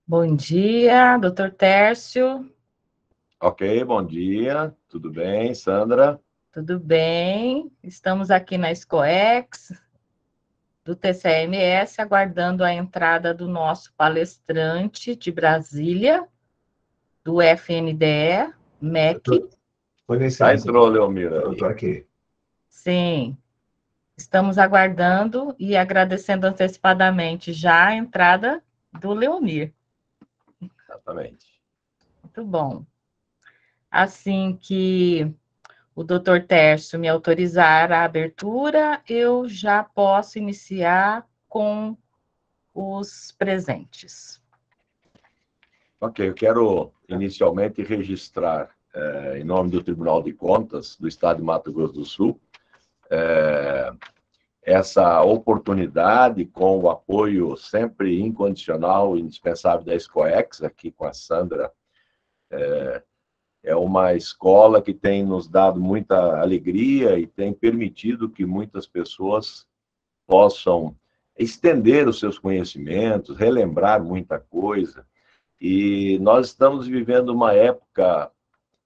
Bom dia, doutor Tércio. Ok, bom dia. Tudo bem, Sandra? Tudo bem? Estamos aqui na SCOEX, do TCMS, aguardando a entrada do nosso palestrante de Brasília, do FNDE, MEC. Com Já licença, entrou, Leomira, eu aí. estou aqui. Sim, estamos aguardando e agradecendo antecipadamente já a entrada do Leomir. Exatamente. Muito bom. Assim que o doutor Tércio me autorizar a abertura, eu já posso iniciar com os presentes. Ok, eu quero inicialmente registrar, em nome do Tribunal de Contas do Estado de Mato Grosso do Sul, essa oportunidade com o apoio sempre incondicional e indispensável da SCOEX, aqui com a Sandra. É uma escola que tem nos dado muita alegria e tem permitido que muitas pessoas possam estender os seus conhecimentos, relembrar muita coisa. E nós estamos vivendo uma época,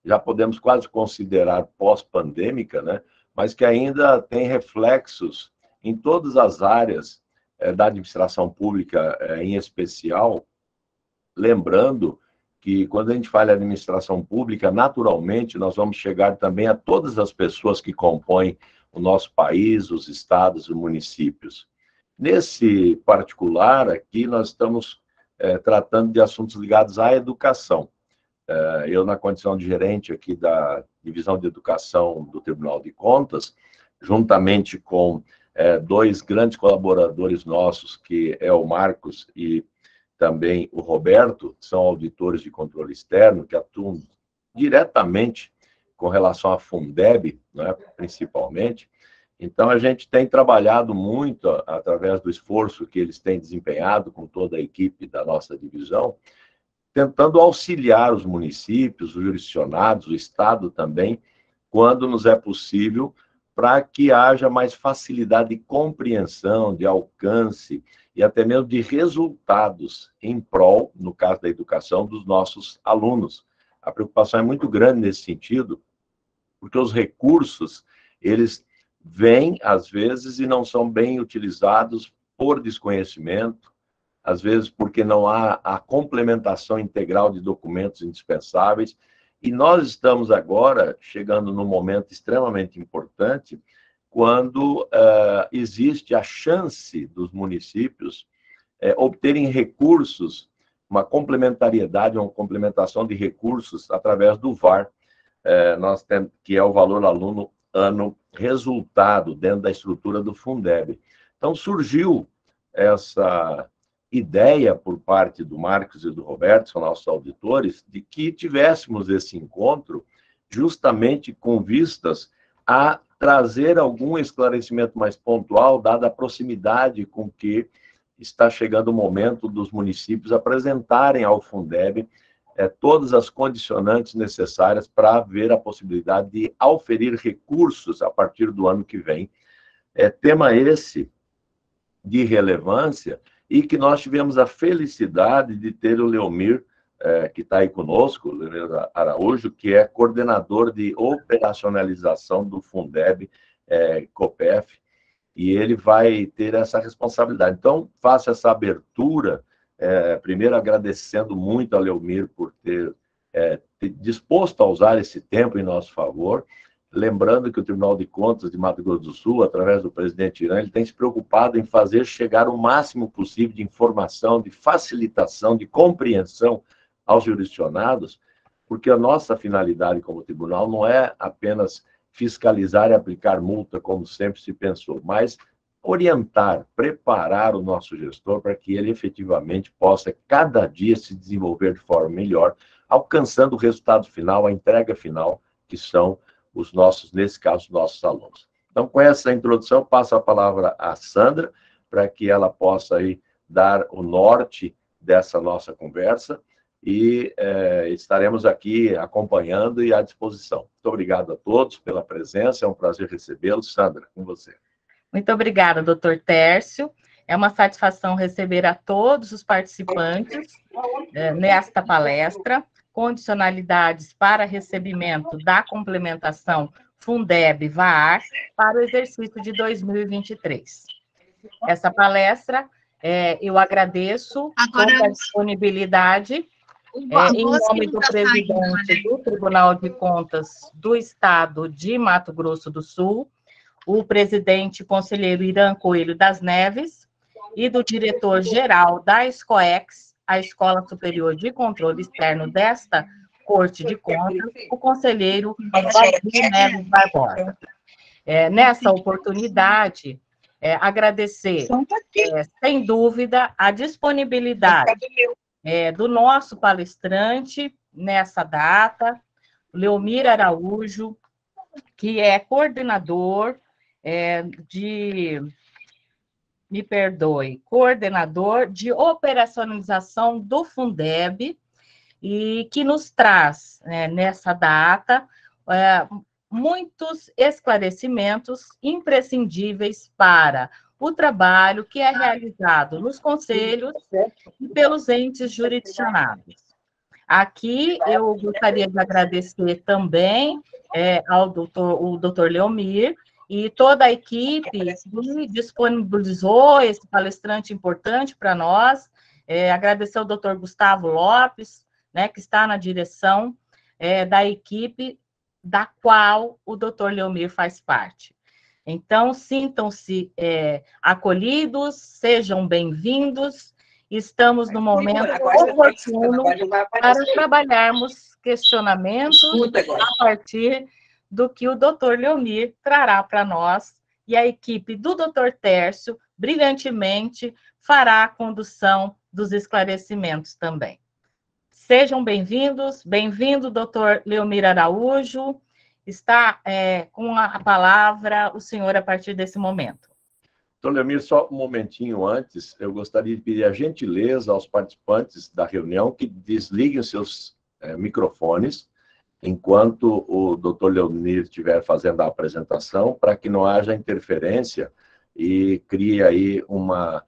já podemos quase considerar pós-pandêmica, né? Mas que ainda tem reflexos em todas as áreas da administração pública, em especial, lembrando que quando a gente fala em administração pública, naturalmente nós vamos chegar também a todas as pessoas que compõem o nosso país, os estados e municípios. Nesse particular aqui, nós estamos tratando de assuntos ligados à educação. Eu, na condição de gerente aqui da Divisão de Educação do Tribunal de Contas, juntamente com dois grandes colaboradores nossos, que é o Marcos e também o Roberto, são auditores de controle externo, que atuam diretamente com relação à Fundeb, né, principalmente. Então, a gente tem trabalhado muito, através do esforço que eles têm desempenhado com toda a equipe da nossa divisão, tentando auxiliar os municípios, os jurisdicionados, o Estado também, quando nos é possível, para que haja mais facilidade de compreensão, de alcance e até mesmo de resultados em prol, no caso da educação, dos nossos alunos. A preocupação é muito grande nesse sentido, porque os recursos, eles vêm, às vezes, e não são bem utilizados por desconhecimento, às vezes porque não há a complementação integral de documentos indispensáveis. E nós estamos agora chegando num momento extremamente importante, quando existe a chance dos municípios obterem recursos, uma complementariedade, uma complementação de recursos através do VAR, nós temos, que é o valor aluno ano resultado dentro da estrutura do Fundeb. Então, surgiu essa ideia por parte do Marcos e do Roberto, são nossos auditores, de que tivéssemos esse encontro justamente com vistas a trazer algum esclarecimento mais pontual, dada a proximidade com que está chegando o momento dos municípios apresentarem ao Fundeb todas as condicionantes necessárias para haver a possibilidade de auferir recursos a partir do ano que vem. Tema esse de relevância e que nós tivemos a felicidade de ter o Leomir, que está aí conosco, o Leomir Araújo, que é coordenador de operacionalização do Fundeb, COPEF, e ele vai ter essa responsabilidade. Então, faço essa abertura, primeiro agradecendo muito a Leomir por ter disposto a usar esse tempo em nosso favor, lembrando que o Tribunal de Contas de Mato Grosso do Sul, através do presidente Irã, ele tem se preocupado em fazer chegar o máximo possível de informação, de facilitação, de compreensão aos jurisdicionados, porque a nossa finalidade como tribunal não é apenas fiscalizar e aplicar multa, como sempre se pensou, mas orientar, preparar o nosso gestor para que ele efetivamente possa, cada dia, se desenvolver de forma melhor, alcançando o resultado final, a entrega final, que são os nossos, nesse caso, os nossos alunos. Então, com essa introdução, passo a palavra à Sandra, para que ela possa aí dar o norte dessa nossa conversa e estaremos aqui acompanhando e à disposição. Muito obrigado a todos pela presença, é um prazer recebê-los. Sandra, com você. Muito obrigada, doutor Tércio. É uma satisfação receber a todos os participantes nesta palestra, condicionalidades para recebimento da complementação Fundeb-VAR para o exercício de 2023. Essa palestra, eu agradeço toda a disponibilidade, em nome do presidente do Tribunal de Contas do Estado de Mato Grosso do Sul, o presidente conselheiro Irã Coelho das Neves, e do diretor-geral da SCOEX, a Escola Superior de Controle Externo desta Corte de Contas, o conselheiro Valdir Neves Barbosa. Nessa oportunidade, agradecer, sem dúvida, a disponibilidade do nosso palestrante nessa data, Leomir Araújo, que é coordenador coordenador de operacionalização do Fundeb, e que nos traz, nessa data, muitos esclarecimentos imprescindíveis para o trabalho que é realizado nos conselhos e pelos entes jurisdicionados. Aqui eu gostaria de agradecer também ao doutor Leomir e toda a equipe que disponibilizou esse palestrante importante para nós. Agradecer ao doutor Gustavo Lopes, que está na direção da equipe da qual o doutor Leomir faz parte. Então, sintam-se acolhidos, sejam bem-vindos. Estamos no momento oportuno para trabalharmos questionamentos a partir do que o doutor Leomir trará para nós, e a equipe do doutor Tércio, brilhantemente, fará a condução dos esclarecimentos também. Sejam bem-vindos, bem-vindo, doutor Leomir Araújo. Está com a palavra o senhor a partir desse momento. Então, Leomir, só um momentinho antes, eu gostaria de pedir a gentileza aos participantes da reunião que desliguem os seus microfones enquanto o doutor Leomir estiver fazendo a apresentação, para que não haja interferência e crie aí uma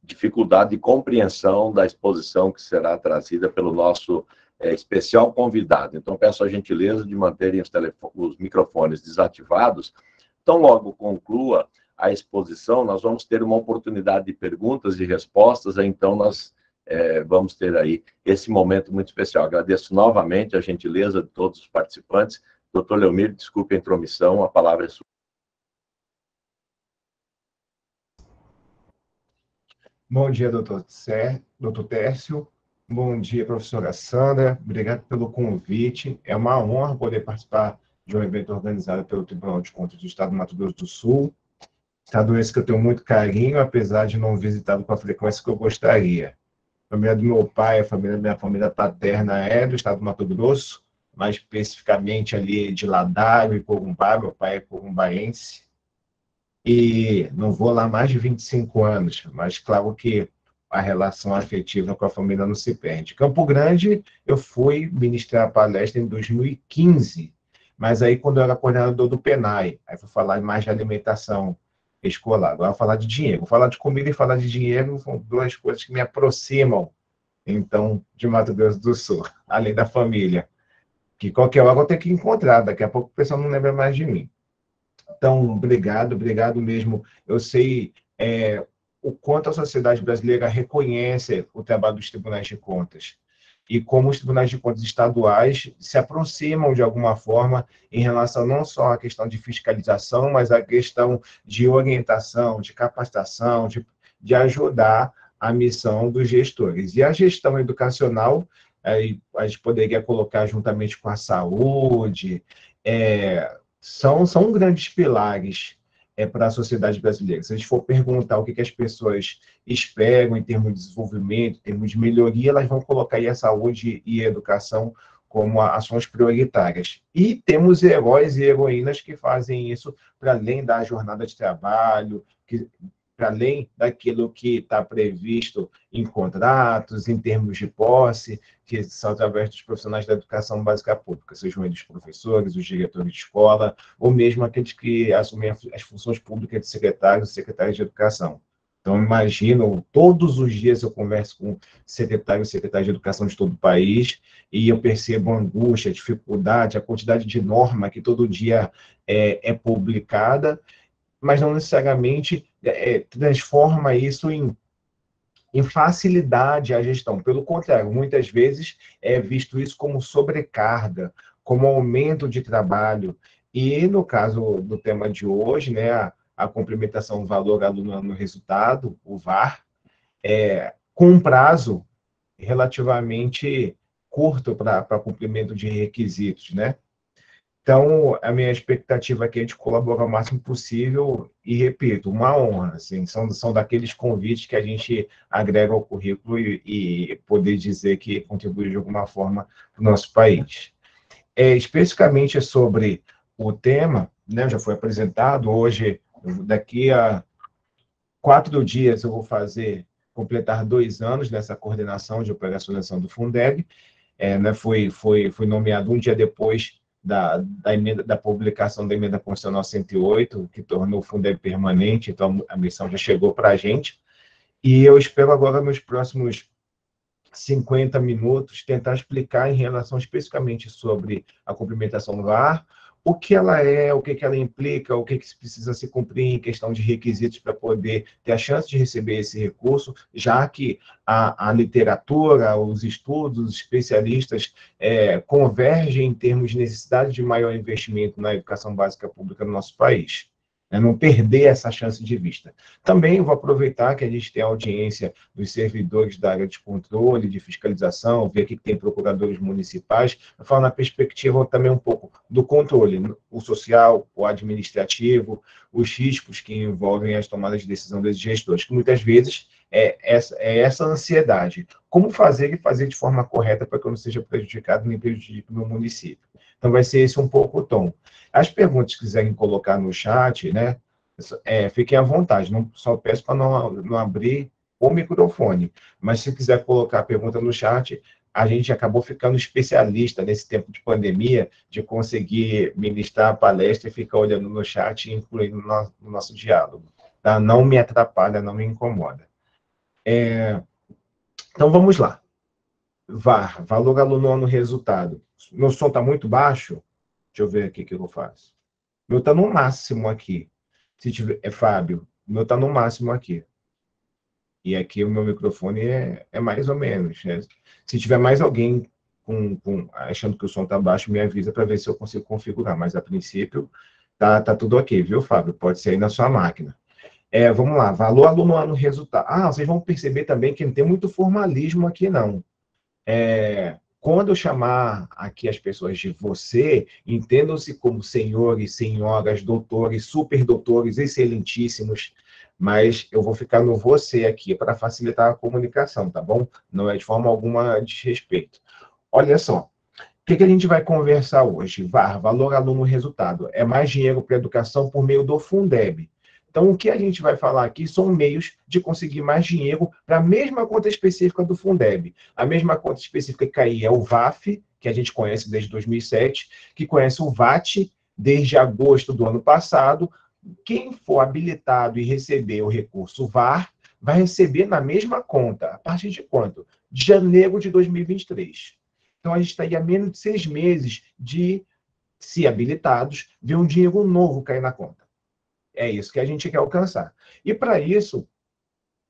dificuldade de compreensão da exposição que será trazida pelo nosso especial convidado. Então, peço a gentileza de manterem os microfones desativados. Então, logo conclua a exposição, nós vamos ter uma oportunidade de perguntas e respostas, então nós vamos ter aí esse momento muito especial. Agradeço novamente a gentileza de todos os participantes. Doutor Leomir, desculpe a intromissão, a palavra é sua. Bom dia, doutor Tércio. Bom dia, professora Sandra. Obrigado pelo convite. É uma honra poder participar de um evento organizado pelo Tribunal de Contas do Estado do Mato Grosso do Sul. Estado esse que eu tenho muito carinho, apesar de não visitá-lo com a frequência que eu gostaria. A família do meu pai, minha família paterna é do Estado do Mato Grosso, mais especificamente ali de Ladário e Corumbá. Meu pai é corumbaense. E não vou lá há mais de 25 anos, mas claro que a relação afetiva com a família não se perde. Campo Grande, eu fui ministrar a palestra em 2015, mas aí quando eu era coordenador do PENAI, aí fui falar mais de alimentação escolar. Agora vou falar de dinheiro. Falar de comida e falar de dinheiro são duas coisas que me aproximam, então, de Mato Grosso do Sul, além da família, que qualquer hora eu tenho que encontrar, daqui a pouco o pessoal não lembra mais de mim. Então, obrigado mesmo. Eu sei o quanto a sociedade brasileira reconhece o trabalho dos tribunais de contas e como os tribunais de contas estaduais se aproximam de alguma forma em relação não só à questão de fiscalização, mas à questão de orientação, de capacitação, de ajudar a missão dos gestores. E a gestão educacional, a gente poderia colocar juntamente com a saúde, são grandes pilares para a sociedade brasileira. Se a gente for perguntar o que as pessoas esperam em termos de desenvolvimento, em termos de melhoria, elas vão colocar aí a saúde e a educação como ações prioritárias. E temos heróis e heroínas que fazem isso para além da jornada de trabalho, para além daquilo que está previsto em contratos, em termos de posse, que são através dos profissionais da educação básica pública, sejam eles os professores, os diretores de escola, ou mesmo aqueles que assumem as funções públicas de secretários e secretárias de educação. Então, imagino, todos os dias eu converso com secretário e secretária de educação de todo o país e eu percebo a angústia, a dificuldade, a quantidade de norma que todo dia é publicada, mas não necessariamente transforma isso em facilidade à gestão. Pelo contrário, muitas vezes é visto isso como sobrecarga, como aumento de trabalho. E no caso do tema de hoje, né, a complementação valor aluno no resultado, o VAR, com um prazo relativamente curto para cumprimento de requisitos, né? Então, a minha expectativa aqui é de colaborar o máximo possível e, repito, uma honra, assim, são daqueles convites que a gente agrega ao currículo e poder dizer que contribui de alguma forma para o nosso país. Especificamente sobre o tema, né, já foi apresentado, hoje, daqui a 4 dias eu vou completar 2 anos nessa coordenação de operacionalização do Fundeb, né, foi nomeado um dia depois da publicação da emenda constitucional 108, que tornou o Fundeb permanente, então a missão já chegou para a gente, e eu espero agora, nos próximos 50 minutos, tentar explicar em relação especificamente sobre a complementação do VAR, o que ela é, o que ela implica, o que precisa se cumprir em questão de requisitos para poder ter a chance de receber esse recurso, já que a literatura, os estudos, os especialistas convergem em termos de necessidade de maior investimento na educação básica pública no nosso país. Não perder essa chance de vista. Também vou aproveitar que a gente tem a audiência dos servidores da área de controle, de fiscalização, ver que tem procuradores municipais, para falar na perspectiva também um pouco do controle, o social, o administrativo, os riscos que envolvem as tomadas de decisão desses gestores, que muitas vezes é essa ansiedade. Como fazer e fazer de forma correta para que eu não seja prejudicado nem prejudique o meu município. Então, vai ser esse um pouco o tom. As perguntas que quiserem colocar no chat, né, fiquem à vontade. Não, só peço para não abrir o microfone. Mas se quiser colocar a pergunta no chat, a gente acabou ficando especialista nesse tempo de pandemia, de conseguir ministrar a palestra e ficar olhando no chat e incluindo no nosso diálogo. Tá? Não me atrapalha, não me incomoda. Então, vamos lá. VAR, valor aluno no resultado. Meu som está muito baixo? Deixa eu ver aqui o que eu faço. Meu está no máximo aqui. Se tiver, Fábio, meu está no máximo aqui. E aqui o meu microfone é mais ou menos. Né? Se tiver mais alguém achando que o som está baixo, me avisa para ver se eu consigo configurar. Mas, a princípio, tá tudo ok, viu, Fábio? Pode ser aí na sua máquina. Vamos lá, valor aluno no resultado. Vocês vão perceber também que não tem muito formalismo aqui, não. Quando eu chamar aqui as pessoas de você, entendam-se como senhores, senhoras, doutores, superdoutores, excelentíssimos, mas eu vou ficar no você aqui para facilitar a comunicação, tá bom? Não é de forma alguma desrespeito. Olha só, o que a gente vai conversar hoje? VAR, valor aluno resultado. É mais dinheiro para a educação por meio do Fundeb. Então, o que a gente vai falar aqui são meios de conseguir mais dinheiro para a mesma conta específica do Fundeb. A mesma conta específica que aí é o VAF, que a gente conhece desde 2007, que conhece o VAT desde agosto do ano passado. Quem for habilitado e receber o recurso VAR, vai receber na mesma conta. A partir de quanto? De janeiro de 2023. Então, a gente está aí há menos de 6 meses de, se habilitados, ver um dinheiro novo cair na conta. É isso que a gente quer alcançar. E, para isso,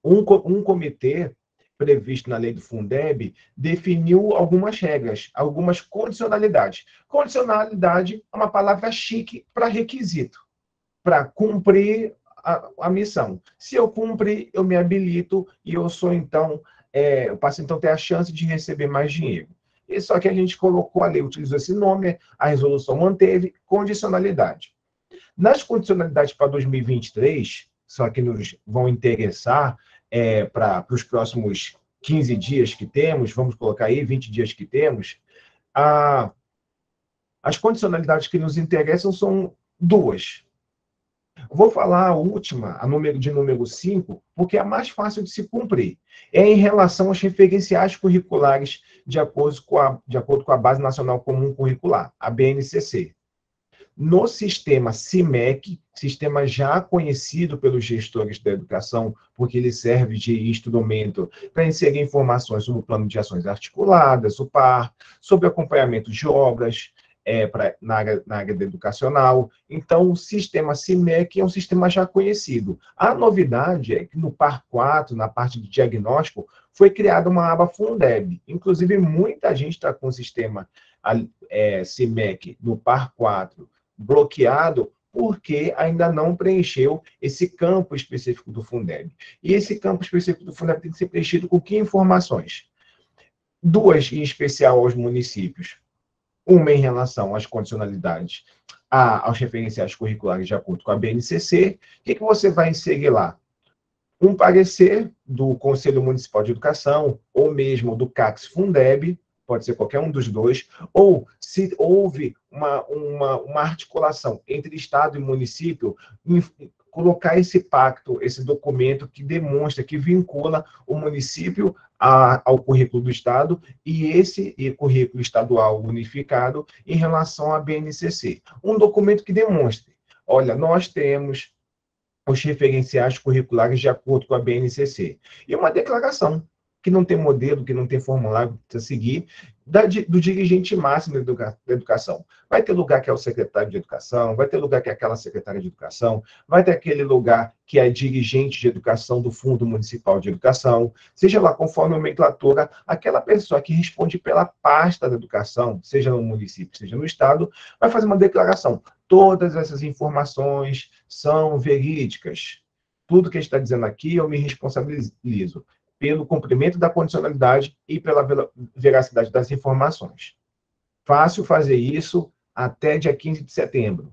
um comitê previsto na lei do Fundeb definiu algumas regras, algumas condicionalidades. Condicionalidade é uma palavra chique para requisito, para cumprir a missão. Se eu cumprir, eu me habilito e eu sou, então, eu passo, então, a ter a chance de receber mais dinheiro. E só que a gente colocou a lei, utilizou esse nome, a resolução manteve condicionalidade. Nas condicionalidades para 2023, só que nos vão interessar para os próximos 15 dias que temos, vamos colocar aí 20 dias que temos, as condicionalidades que nos interessam são 2. Vou falar a última, de número 5, porque é a mais fácil de se cumprir. É em relação aos referenciais curriculares de acordo com a Base Nacional Comum Curricular, a BNCC. no sistema CIMEC, sistema já conhecido pelos gestores da educação, porque ele serve de instrumento para inserir informações sobre o plano de ações articuladas, o PAR, sobre acompanhamento de obras na área educacional. Então, o sistema CIMEC é um sistema já conhecido. A novidade é que no PAR 4, na parte de diagnóstico, foi criada uma aba Fundeb. Inclusive, muita gente está com o sistema CIMEC no PAR 4 bloqueado, porque ainda não preencheu esse campo específico do Fundeb. E esse campo específico do Fundeb tem que ser preenchido com que informações? Duas, em especial, aos municípios. Uma em relação às condicionalidades, aos referenciais curriculares de acordo com a BNCC. O que você vai inserir lá? Um parecer do Conselho Municipal de Educação, ou mesmo do CACS Fundeb, pode ser qualquer um dos dois, ou se houve uma articulação entre Estado e município, colocar esse pacto, esse documento que demonstra, que vincula o município ao currículo do Estado e currículo estadual unificado em relação à BNCC. Um documento que demonstre, olha, nós temos os referenciais curriculares de acordo com a BNCC. E uma declaração que não tem modelo, que não tem formulário para seguir, do dirigente máximo da educação. Vai ter lugar que é o secretário de educação, vai ter lugar que é aquela secretária de educação, vai ter aquele lugar que é dirigente de educação do Fundo Municipal de Educação, seja lá conforme a nomenclatura, aquela pessoa que responde pela pasta da educação, seja no município, seja no estado, vai fazer uma declaração. Todas essas informações são verídicas. Tudo que a gente está dizendo aqui, eu me responsabilizo pelo cumprimento da condicionalidade e pela veracidade das informações. Fácil fazer isso até dia 15 de setembro.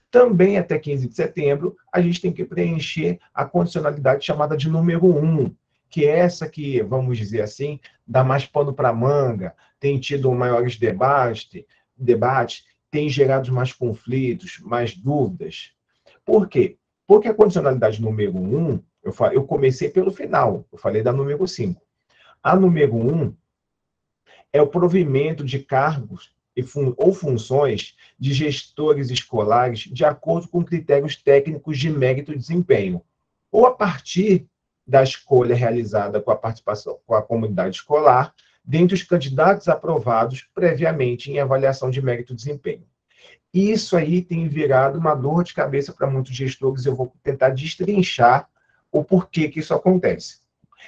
Também até 15 de setembro, a gente tem que preencher a condicionalidade chamada de número 1, que é essa que, vamos dizer assim, dá mais pano para manga, tem tido maiores debates, tem gerado mais conflitos, mais dúvidas. Por quê? Porque a condicionalidade número 1, eu comecei pelo final, eu falei da número 5. A número 1 é o provimento de cargos ou funções de gestores escolares de acordo com critérios técnicos de mérito e desempenho, ou a partir da escolha realizada com a participação com a comunidade escolar, dentre os candidatos aprovados previamente em avaliação de mérito e desempenho. Isso aí tem virado uma dor de cabeça para muitos gestores, eu vou tentar destrinchar o porquê que isso acontece.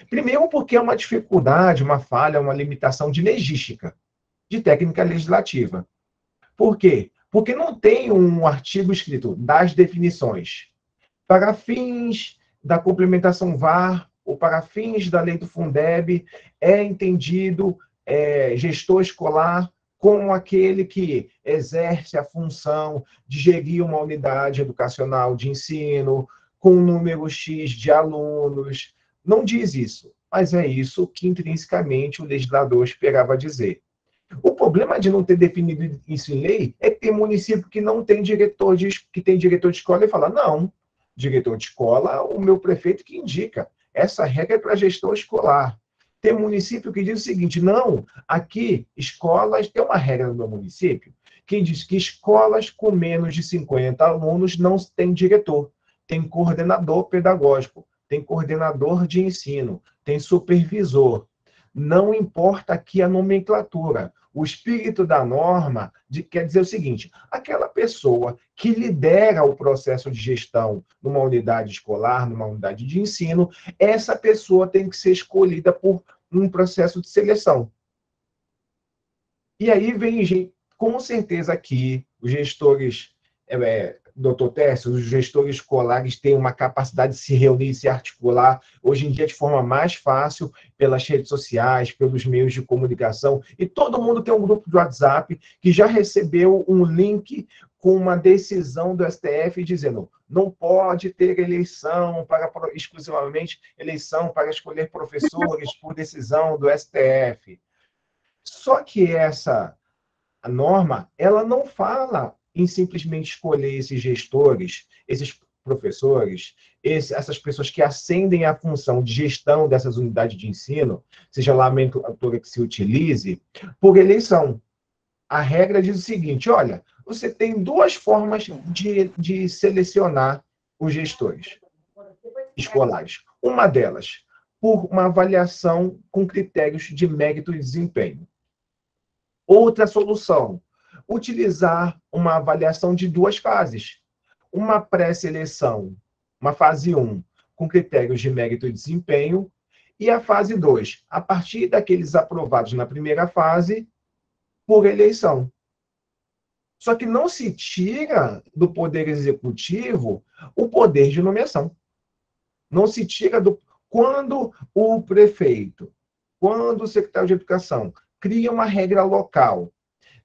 Primeiro, porque é uma dificuldade, uma falha, uma limitação de legística, de técnica legislativa. Por quê? Porque não tem um artigo escrito das definições. Para fins da complementação VAR, ou para fins da lei do Fundeb, é entendido gestor escolar como aquele que exerce a função de gerir uma unidade educacional de ensino, com um número X de alunos. Não diz isso, mas é isso que intrinsecamente o legislador esperava dizer. O problema de não ter definido isso em lei é que tem município que não tem diretor de escola e fala, não, diretor de escola, o meu prefeito que indica. Essa regra é para gestor escolar. Tem município que diz o seguinte, não, aqui, escolas, tem uma regra no meu município, que diz que escolas com menos de 50 alunos não têm diretor. Tem coordenador pedagógico, tem coordenador de ensino, tem supervisor. Não importa aqui a nomenclatura. O espírito da norma quer dizer o seguinte, aquela pessoa que lidera o processo de gestão numa unidade escolar, numa unidade de ensino, essa pessoa tem que ser escolhida por um processo de seleção. E aí vem, com certeza aqui, os gestores... Doutor Tércio, os gestores escolares têm uma capacidade de se reunir e se articular, hoje em dia de forma mais fácil, pelas redes sociais, pelos meios de comunicação, e todo mundo tem um grupo de WhatsApp que já recebeu um link com uma decisão do STF dizendo não pode ter eleição exclusivamente eleição para escolher professores por decisão do STF. Só que essa norma, ela não fala em simplesmente escolher esses gestores, esses professores, essas pessoas que ascendem à função de gestão dessas unidades de ensino, seja lá a nomenclatura que se utilize, por eleição. A regra diz o seguinte, olha, você tem duas formas de selecionar os gestores escolares. Uma delas, por uma avaliação com critérios de mérito e desempenho. Outra solução, utilizar uma avaliação de duas fases. Uma pré-seleção, uma fase 1, com critérios de mérito e desempenho, e a fase 2, a partir daqueles aprovados na primeira fase, por eleição. Só que não se tira do Poder Executivo o poder de nomeação. Não se tira do... Quando o prefeito, quando o secretário de Educação cria uma regra local,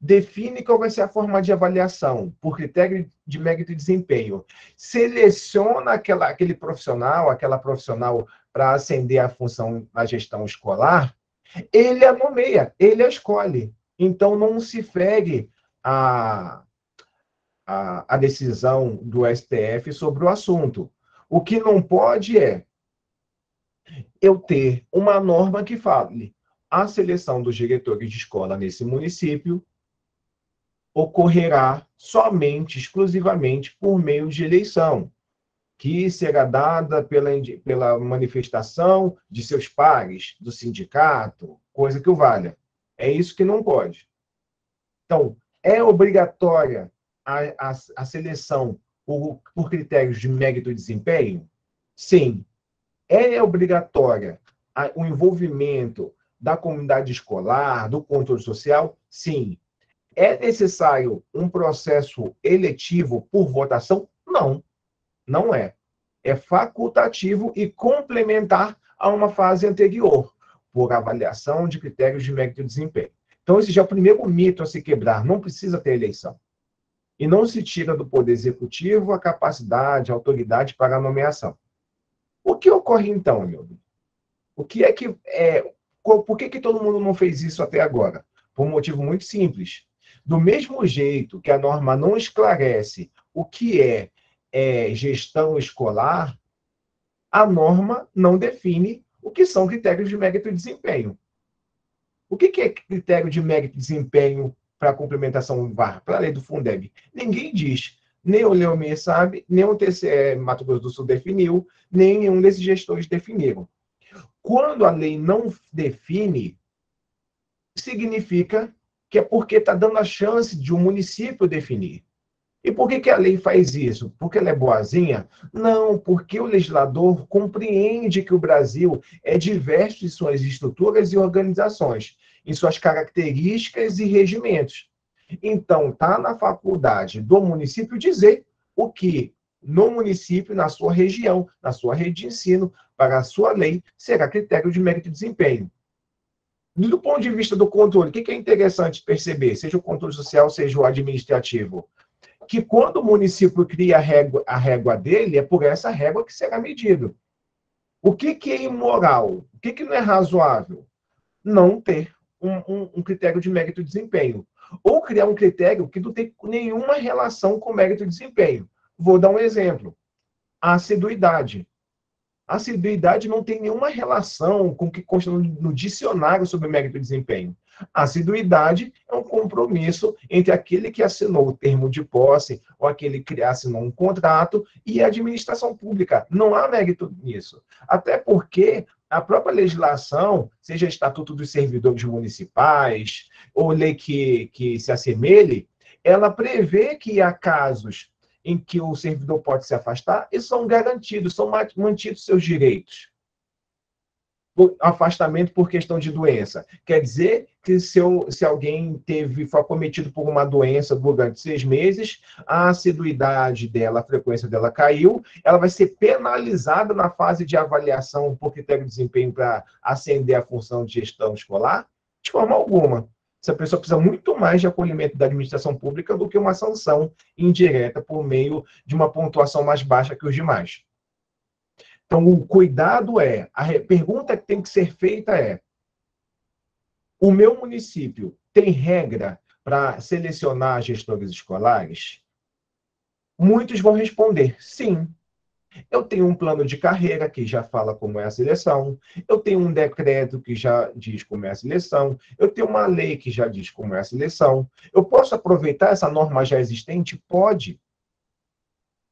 define qual vai ser a forma de avaliação por critério de mérito e desempenho, seleciona aquele profissional, aquela profissional para ascender a função na gestão escolar, ele a nomeia, ele a escolhe. Então, não se fere a decisão do STF sobre o assunto. O que não pode é eu ter uma norma que fale a seleção dos diretores de escola nesse município ocorrerá somente, exclusivamente, por meio de eleição, que será dada pela manifestação de seus pares, do sindicato, coisa que o valha. É isso que não pode. Então, é obrigatória a seleção por critérios de mérito e desempenho? Sim. É obrigatória o envolvimento da comunidade escolar, do controle social? Sim. É necessário um processo eletivo por votação? Não, não é. É facultativo e complementar a uma fase anterior, por avaliação de critérios de mérito e desempenho. Então, esse já é o primeiro mito a se quebrar. Não precisa ter eleição. E não se tira do Poder Executivo a capacidade, a autoridade para a nomeação. O que ocorre então, meu amigo? O que é que por que todo mundo não fez isso até agora? Por um motivo muito simples. Do mesmo jeito que a norma não esclarece o que é gestão escolar, a norma não define o que são critérios de mérito e desempenho. O que é critério de mérito e desempenho para a complementação VAR, para a lei do Fundeb? Ninguém diz. Nem o Leomir sabe, nem o TCE Mato Grosso do Sul definiu, nem nenhum desses gestores definiram. Quando a lei não define, significa que é porque está dando a chance de um município definir. E por que a lei faz isso? Porque ela é boazinha? Não, porque o legislador compreende que o Brasil é diverso em suas estruturas e organizações, em suas características e regimentos. Então, está na faculdade do município dizer o que no município, na sua região, na sua rede de ensino, para a sua lei, será critério de mérito e desempenho. Do ponto de vista do controle, o que é interessante perceber, seja o controle social, seja o administrativo? Que quando o município cria a régua dele, é por essa régua que será medido. O que é imoral? O que não é razoável? Não ter um critério de mérito e desempenho. Ou criar um critério que não tem nenhuma relação com mérito e desempenho. Vou dar um exemplo. A assiduidade. A assiduidade não tem nenhuma relação com o que consta no dicionário sobre mérito e desempenho. A assiduidade é um compromisso entre aquele que assinou o termo de posse ou aquele que assinou um contrato e a administração pública. Não há mérito nisso. Até porque a própria legislação, seja Estatuto dos Servidores Municipais ou lei que se assemelhe, ela prevê que há casos em que o servidor pode se afastar e são garantidos, são mantidos seus direitos. O afastamento por questão de doença. Quer dizer que se alguém foi acometido por uma doença durante 6 meses, a assiduidade dela, a frequência dela caiu, ela vai ser penalizada na fase de avaliação por critério de desempenho para ascender a função de gestão escolar? De forma alguma. Essa pessoa precisa muito mais de acolhimento da administração pública do que uma sanção indireta por meio de uma pontuação mais baixa que os demais. Então, o cuidado a pergunta que tem que ser feita é: o meu município tem regra para selecionar gestores escolares? Muitos vão responder sim. Eu tenho um plano de carreira que já fala como é a seleção, eu tenho um decreto que já diz como é a seleção, eu tenho uma lei que já diz como é a seleção. Eu posso aproveitar essa norma já existente? Pode.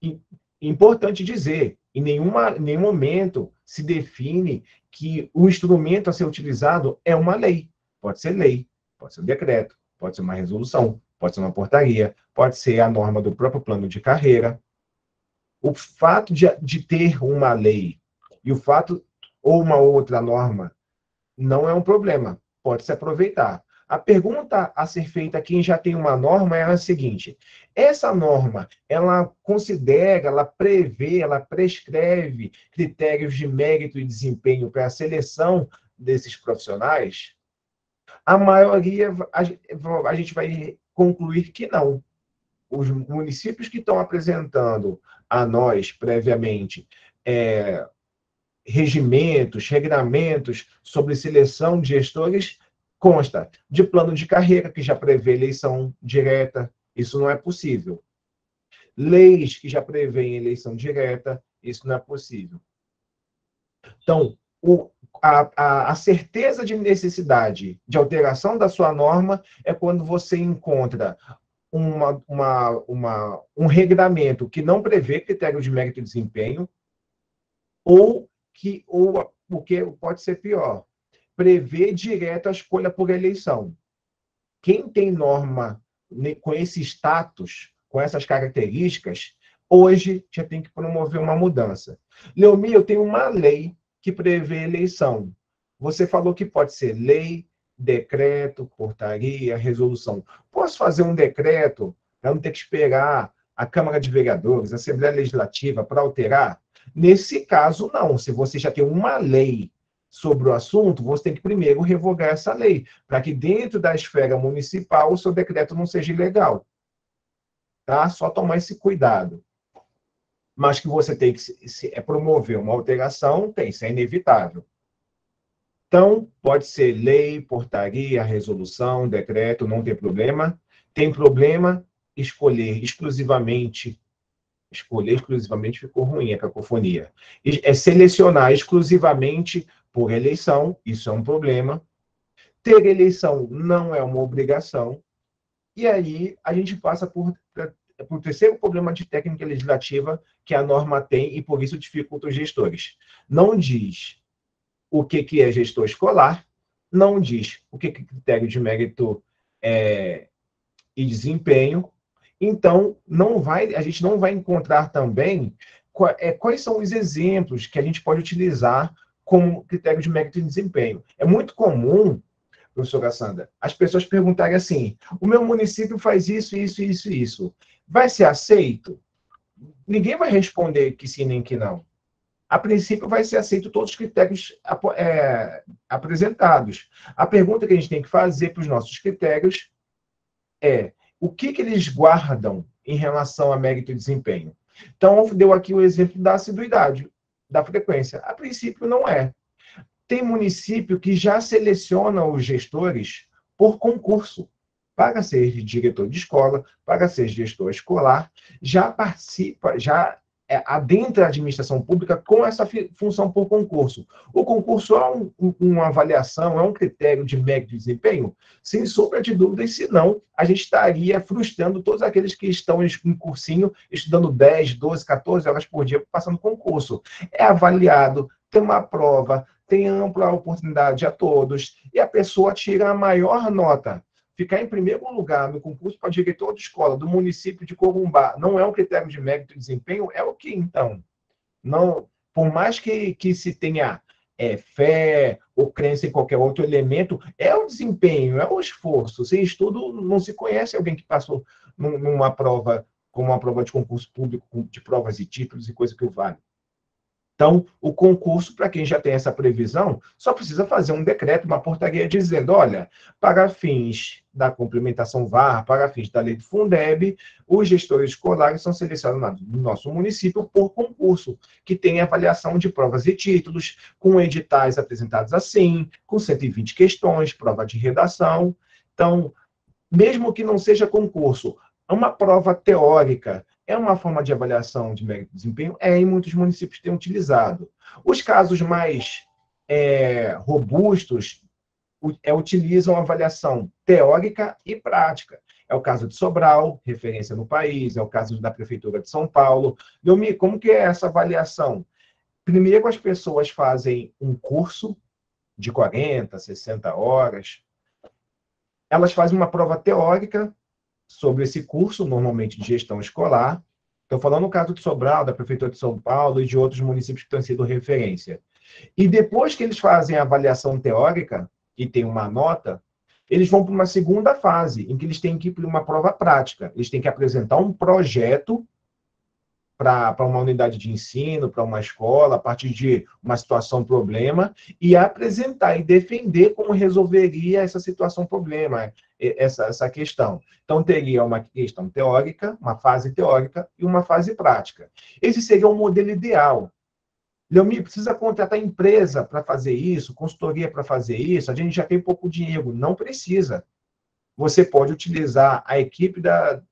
E, importante dizer, em nenhum momento se define que o instrumento a ser utilizado é uma lei. Pode ser lei, pode ser um decreto, pode ser uma resolução, pode ser uma portaria, pode ser a norma do próprio plano de carreira. O fato de ter uma lei e o fato ou uma outra norma não é um problema, pode se aproveitar. A pergunta a ser feita a quem já tem uma norma é a seguinte: essa norma, ela considera, ela prevê, ela prescreve critérios de mérito e desempenho para a seleção desses profissionais? A maioria, a gente vai concluir que não. Os municípios que estão apresentando a nós, previamente, regimentos, regramentos sobre seleção de gestores, consta de plano de carreira, que já prevê eleição direta, isso não é possível. Leis que já prevêem eleição direta, isso não é possível. Então, a certeza de necessidade de alteração da sua norma é quando você encontra um regramento que não prevê critério de mérito e desempenho, ou o que pode ser pior, prevê direto a escolha por eleição. Quem tem norma com esse status, com essas características, hoje já tem que promover uma mudança. Leomir, eu tenho uma lei que prevê eleição. Você falou que pode ser lei, decreto, portaria, resolução. Posso fazer um decreto para não ter que esperar a Câmara de Vereadores, a Assembleia Legislativa para alterar? Nesse caso, não. Se você já tem uma lei sobre o assunto, você tem que primeiro revogar essa lei, para que dentro da esfera municipal o seu decreto não seja ilegal. Tá? Só tomar esse cuidado. Mas que você tem que promover uma alteração, isso é inevitável. Então, pode ser lei, portaria, resolução, decreto, não tem problema. Tem problema escolher exclusivamente ficou ruim a cacofonia. Selecionar exclusivamente por eleição, isso é um problema. Ter eleição não é uma obrigação. E aí a gente passa por o terceiro problema de técnica legislativa que a norma tem e por isso dificulta os gestores. Não diz o que é gestor escolar, não diz o que é critério de mérito e desempenho. Então, a gente não vai encontrar também quais são os exemplos que a gente pode utilizar como critério de mérito e desempenho. É muito comum, professora Sandra, as pessoas perguntarem assim: o meu município faz isso, isso, isso, isso. Vai ser aceito? Ninguém vai responder que sim nem que não. A princípio, vai ser aceito todos os critérios apresentados. A pergunta que a gente tem que fazer para os nossos critérios é: o que eles guardam em relação a mérito e desempenho? Então, deu aqui o exemplo da assiduidade, da frequência. A princípio, não é. Tem município que já seleciona os gestores por concurso, para ser diretor de escola, para ser gestor escolar, já participa, já adentra a administração pública com essa função por concurso. O concurso é uma avaliação, é um critério de mérito e desempenho? Sem sombra de dúvidas, senão a gente estaria frustrando todos aqueles que estão em cursinho, estudando 10, 12, 14 horas por dia, passando concurso. É avaliado, tem uma prova, tem ampla oportunidade a todos, e a pessoa tira a maior nota. Ficar em primeiro lugar no concurso para diretor de escola do município de Corumbá não é um critério de mérito e desempenho? É o que, então? Não, por mais que se tenha fé ou crença em qualquer outro elemento, é o desempenho, é o esforço. Sem estudo, não se conhece alguém que passou numa prova, como uma prova de concurso público, de provas e títulos e coisa que o vale. Então, o concurso, para quem já tem essa previsão, só precisa fazer um decreto, uma portaria dizendo: olha, para fins da complementação VAR, para fins da lei do Fundeb, os gestores escolares são selecionados no nosso município por concurso, que tem avaliação de provas e títulos, com editais apresentados assim, com 120 questões, prova de redação. Então, mesmo que não seja concurso, uma prova teórica é uma forma de avaliação de mérito e desempenho? Em muitos municípios têm utilizado. Os casos mais robustos utilizam avaliação teórica e prática. É o caso de Sobral, referência no país, é o caso da Prefeitura de São Paulo. Leomir, como que é essa avaliação? Primeiro, as pessoas fazem um curso de 40, 60 horas. Elas fazem uma prova teórica sobre esse curso, normalmente de gestão escolar. Estou falando no caso de Sobral, da Prefeitura de São Paulo e de outros municípios que têm sido referência. E depois que eles fazem a avaliação teórica, e tem uma nota, eles vão para uma segunda fase, em que eles têm que ir para uma prova prática. Eles têm que apresentar um projeto para uma unidade de ensino, para uma escola, a partir de uma situação problema, e apresentar e defender como resolveria essa situação problema, essa questão. Então, teria uma questão teórica, uma fase teórica e uma fase prática. Esse seria o modelo ideal. Leomir, precisa contratar empresa para fazer isso, consultoria para fazer isso, a gente já tem pouco dinheiro. Não precisa. Você pode utilizar a equipe da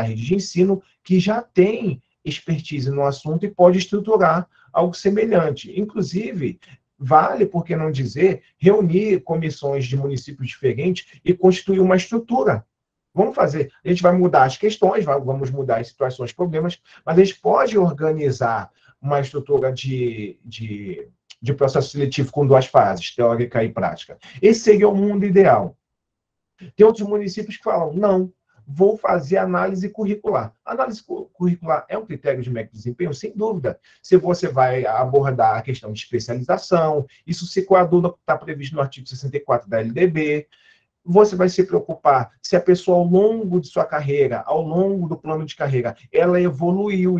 rede de ensino, que já tem expertise no assunto e pode estruturar algo semelhante. Inclusive, vale, por que não dizer, reunir comissões de municípios diferentes e constituir uma estrutura. Vamos fazer, a gente vai mudar as questões, vamos mudar as situações, problemas, mas a gente pode organizar uma estrutura de processo seletivo com 2 fases, teórica e prática. Esse seria o mundo ideal. Tem outros municípios que falam, não, vou fazer análise curricular. Análise curricular é um critério de mérito e desempenho? Sem dúvida. Se você vai abordar a questão de especialização, isso se coaduna, está previsto no artigo 64 da LDB, você vai se preocupar se a pessoa, ao longo de sua carreira, ao longo do plano de carreira, ela evoluiu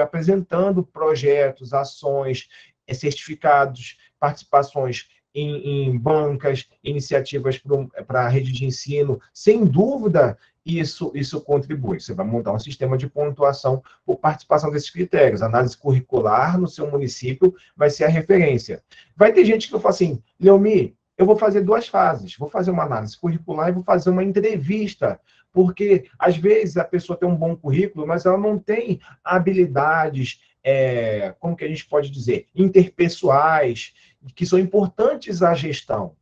apresentando projetos, ações, certificados, participações em bancas, iniciativas para a rede de ensino. Sem dúvida, isso contribui. Você vai montar um sistema de pontuação por participação desses critérios. A análise curricular no seu município vai ser a referência. Vai ter gente que vai falar assim, Leomir, eu vou fazer 2 fases. Vou fazer uma análise curricular e vou fazer uma entrevista. Porque, às vezes, a pessoa tem um bom currículo, mas ela não tem habilidades, como que a gente pode dizer, interpessoais, que são importantes à gestão.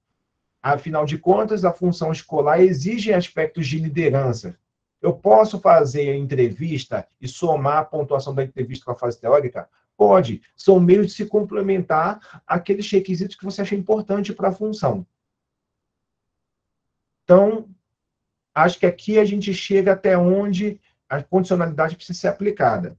Afinal de contas, a função escolar exige aspectos de liderança. Eu posso fazer a entrevista e somar a pontuação da entrevista com a fase teórica? Pode. São meios de se complementar aqueles requisitos que você acha importante para a função. Então, acho que aqui a gente chega até onde a condicionalidade precisa ser aplicada.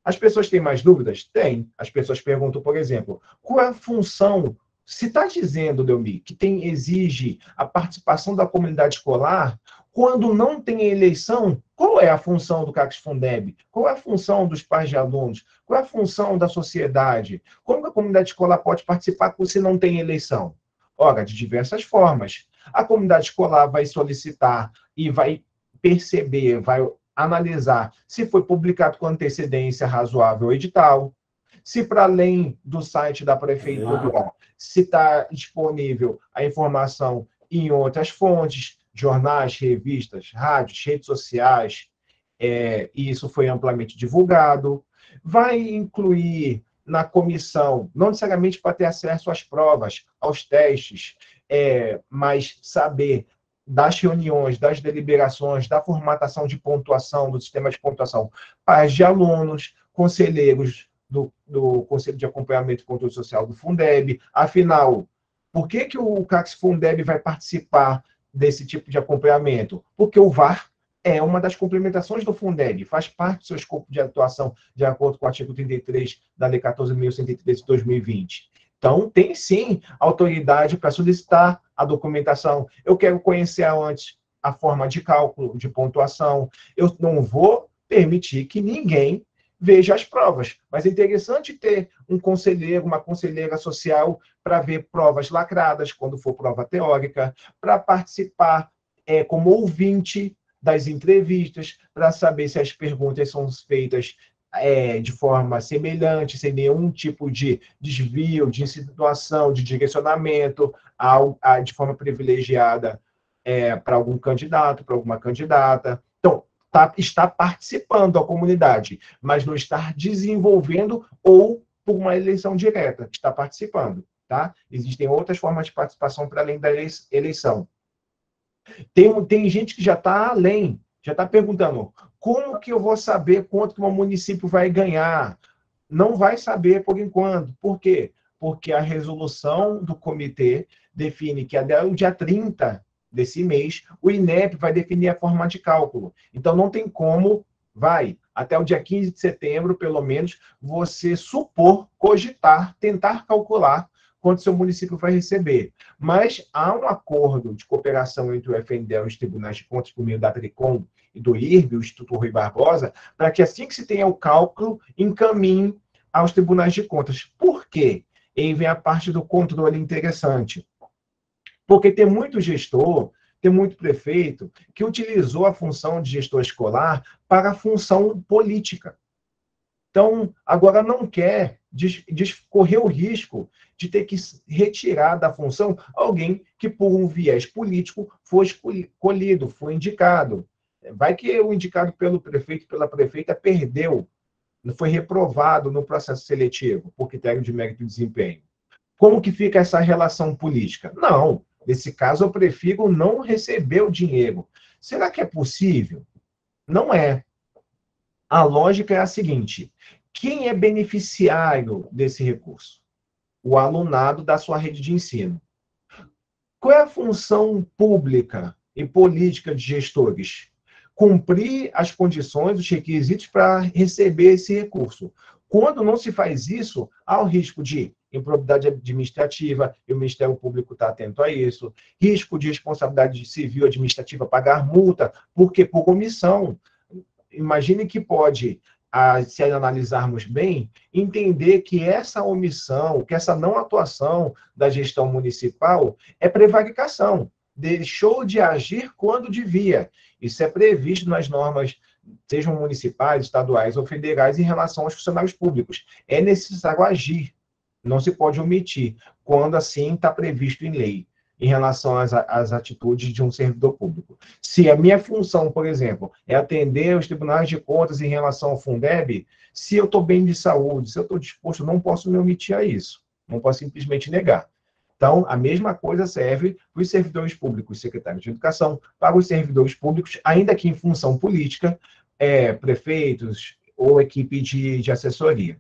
As pessoas têm mais dúvidas? Tem. As pessoas perguntam, por exemplo, qual é a função? Se está dizendo, Leomir, que exige a participação da comunidade escolar, quando não tem eleição, qual é a função do CACS-Fundeb? Qual é a função dos pais de alunos? Qual é a função da sociedade? Como a comunidade escolar pode participar se não tem eleição? Ora, de diversas formas. A comunidade escolar vai solicitar e vai perceber, vai analisar se foi publicado com antecedência razoável o edital, se para além do site da prefeitura, se está disponível a informação em outras fontes, jornais, revistas, rádios, redes sociais, e isso foi amplamente divulgado. Vai incluir na comissão, não necessariamente para ter acesso às provas, aos testes, mas saber das reuniões, das deliberações, da formatação de pontuação, do sistema de pontuação, pais de alunos, conselheiros do Conselho de Acompanhamento e Controle Social do Fundeb. Afinal, por que o CACS-Fundeb vai participar desse tipo de acompanhamento? Porque o VAR é uma das complementações do Fundeb, faz parte do seu escopo de atuação, de acordo com o artigo 33 da Lei 14.103 de 2020. Então, tem sim autoridade para solicitar a documentação. Eu quero conhecer antes a forma de cálculo, de pontuação. Eu não vou permitir que ninguém veja as provas. Mas é interessante ter um conselheiro, uma conselheira social para ver provas lacradas, quando for prova teórica, para participar como ouvinte das entrevistas, para saber se as perguntas são feitas de forma semelhante, sem nenhum tipo de desvio, de insinuação, de direcionamento, de forma privilegiada para algum candidato, para alguma candidata. Então, está participando da comunidade, mas não está desenvolvendo ou por uma eleição direta, está participando, tá? Existem outras formas de participação para além da eleição. Tem gente que já está além, já está perguntando, como que eu vou saber quanto que o meu município vai ganhar? Não vai saber por enquanto. Por quê? Porque a resolução do comitê define que até o dia 30 desse mês, o INEP vai definir a forma de cálculo. Então, não tem como, até o dia 15 de setembro, pelo menos, você supor, cogitar, tentar calcular quanto seu município vai receber. Mas há um acordo de cooperação entre o FNDE e os tribunais de contas, por meio da TRICOM e do IRB, o Instituto Rui Barbosa, para que assim que se tenha o cálculo, encaminhe aos tribunais de contas. Por quê? E aí vem a parte do controle interessante. Porque tem muito gestor, tem muito prefeito que utilizou a função de gestor escolar para a função política. Então, agora não quer correr o risco de ter que retirar da função alguém que, por um viés político, foi escolhido, foi indicado. Vai que o indicado pelo prefeito, pela prefeita, perdeu, foi reprovado no processo seletivo, por critério de mérito e desempenho. Como que fica essa relação política? Não, nesse caso eu prefiro não receber o dinheiro. Será que é possível? Não é. A lógica é a seguinte: quem é beneficiário desse recurso? O alunado da sua rede de ensino. Qual é a função pública e política de gestores? Cumprir as condições, os requisitos para receber esse recurso. Quando não se faz isso, há o risco de improbidade administrativa, e o Ministério Público está atento a isso, risco de responsabilidade civil administrativa, pagar multa, porque por omissão. Imagine que pode, se analisarmos bem, entender que essa omissão, que essa não atuação da gestão municipal é prevaricação. Deixou de agir quando devia. Isso é previsto nas normas, sejam municipais, estaduais ou federais, em relação aos funcionários públicos. É necessário agir. Não se pode omitir, quando assim está previsto em lei, em relação às atitudes de um servidor público. Se a minha função, por exemplo, é atender os tribunais de contas em relação ao Fundeb, se eu estou bem de saúde, se eu estou disposto, não posso me omitir a isso. Não posso simplesmente negar. Então, a mesma coisa serve para os servidores públicos, secretários de educação, para os servidores públicos, ainda que em função política, prefeitos ou equipe de assessoria.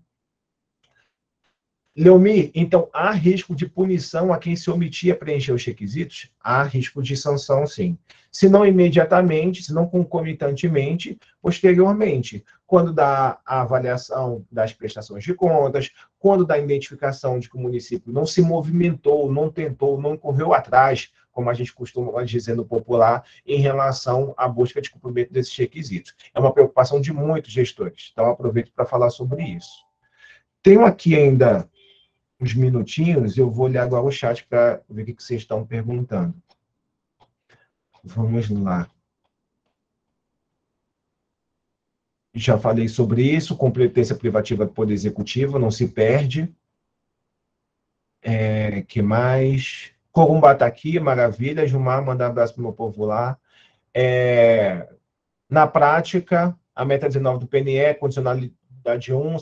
Leomir, então, há risco de punição a quem se omitir a preencher os requisitos? Há risco de sanção, sim. Se não imediatamente, se não concomitantemente, posteriormente, quando dá a avaliação das prestações de contas, quando dá a identificação de que o município não se movimentou, não tentou, não correu atrás, como a gente costuma dizer no popular, em relação à busca de cumprimento desses requisitos. É uma preocupação de muitos gestores. Então, aproveito para falar sobre isso. Tenho aqui ainda uns minutinhos, eu vou olhar agora o chat para ver o que vocês estão perguntando. Vamos lá. Já falei sobre isso, competência privativa do Poder Executivo, não se perde. Que mais? Corumbá está aqui, maravilha. Gilmar, mandar um abraço para o meu povo lá. Na prática, a meta 19 do PNE é condicionalidade 1,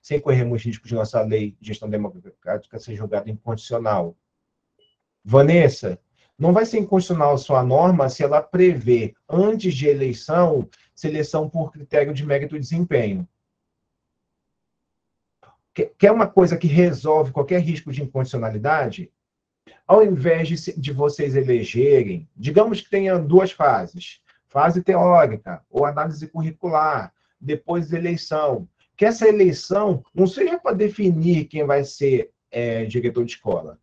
sem corrermos riscos de nossa lei de gestão democrática ser julgada inconstitucional. Vanessa, não vai ser inconstitucional sua norma se ela prevê, antes de eleição, seleção por critério de mérito e desempenho. Quer uma coisa que resolve qualquer risco de inconstitucionalidade? Ao invés de vocês elegerem, digamos que tenha duas fases, fase teórica ou análise curricular, depois da eleição, que essa eleição não seja para definir quem vai ser diretor de escola,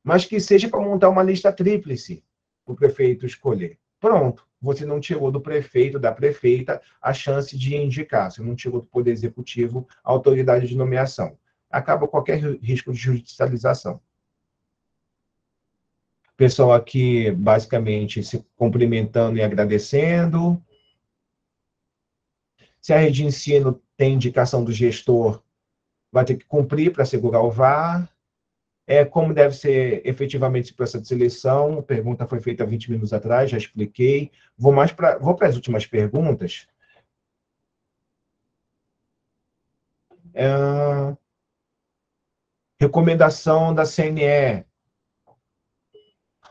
mas que seja para montar uma lista tríplice para o prefeito escolher. Pronto, você não tirou do prefeito, da prefeita, a chance de indicar, você não tirou do Poder Executivo a autoridade de nomeação. Acaba qualquer risco de judicialização. Pessoal aqui, basicamente, se cumprimentando e agradecendo. Se a rede de ensino tem indicação do gestor, vai ter que cumprir para assegurar o VAR. Como deve ser efetivamente esse processo de seleção. A pergunta foi feita 20 minutos atrás, já expliquei. Vou para as últimas perguntas. Recomendação da CNE.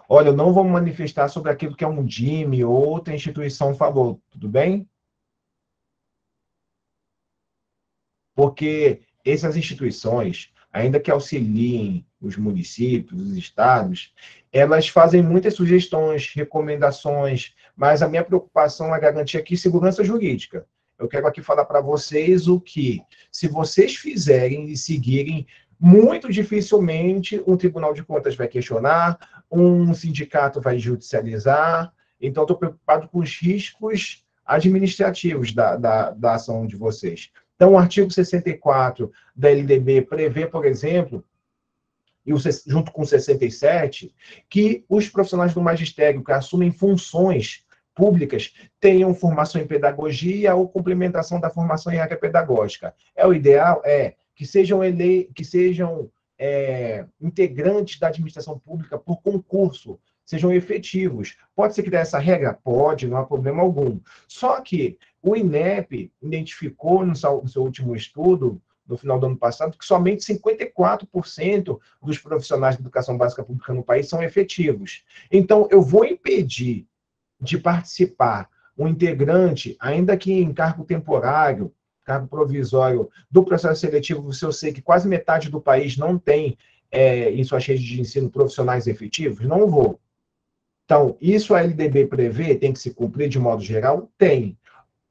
Olha, eu não vou manifestar sobre aquilo que é um DIME ou outra instituição falou, tudo bem? Porque essas instituições, ainda que auxiliem os municípios, os estados, elas fazem muitas sugestões, recomendações, mas a minha preocupação é garantir aqui segurança jurídica. Eu quero aqui falar para vocês o que, se vocês fizerem e seguirem, muito dificilmente um Tribunal de Contas vai questionar, um sindicato vai judicializar. Então, estou preocupado com os riscos administrativos da ação de vocês. Então, o artigo 64 da LDB prevê, por exemplo, junto com o 67, que os profissionais do magistério que assumem funções públicas tenham formação em pedagogia ou complementação da formação em área pedagógica. O ideal é que sejam integrantes da administração pública por concurso, sejam efetivos. Pode ser que dê essa regra? Pode, não há problema algum. Só que o INEP identificou no seu último estudo, no final do ano passado, que somente 54% dos profissionais de educação básica pública no país são efetivos. Então, eu vou impedir de participar um integrante, ainda que em cargo temporário, cargo provisório, do processo seletivo, se eu sei que quase metade do país não tem, em suas redes de ensino, profissionais efetivos, não vou. Então, isso a LDB prevê, tem que se cumprir de modo geral? Tem.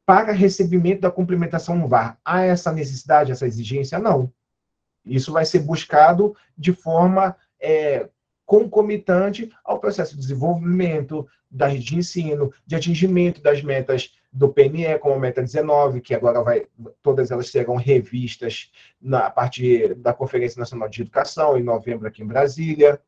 Para recebimento da complementação no VAR, há essa necessidade, essa exigência? Não. Isso vai ser buscado de forma concomitante ao processo de desenvolvimento da rede de ensino, de atingimento das metas do PNE, como a meta 19, que agora todas elas serão revistas a partir da Conferência Nacional de Educação, em novembro, aqui em Brasília.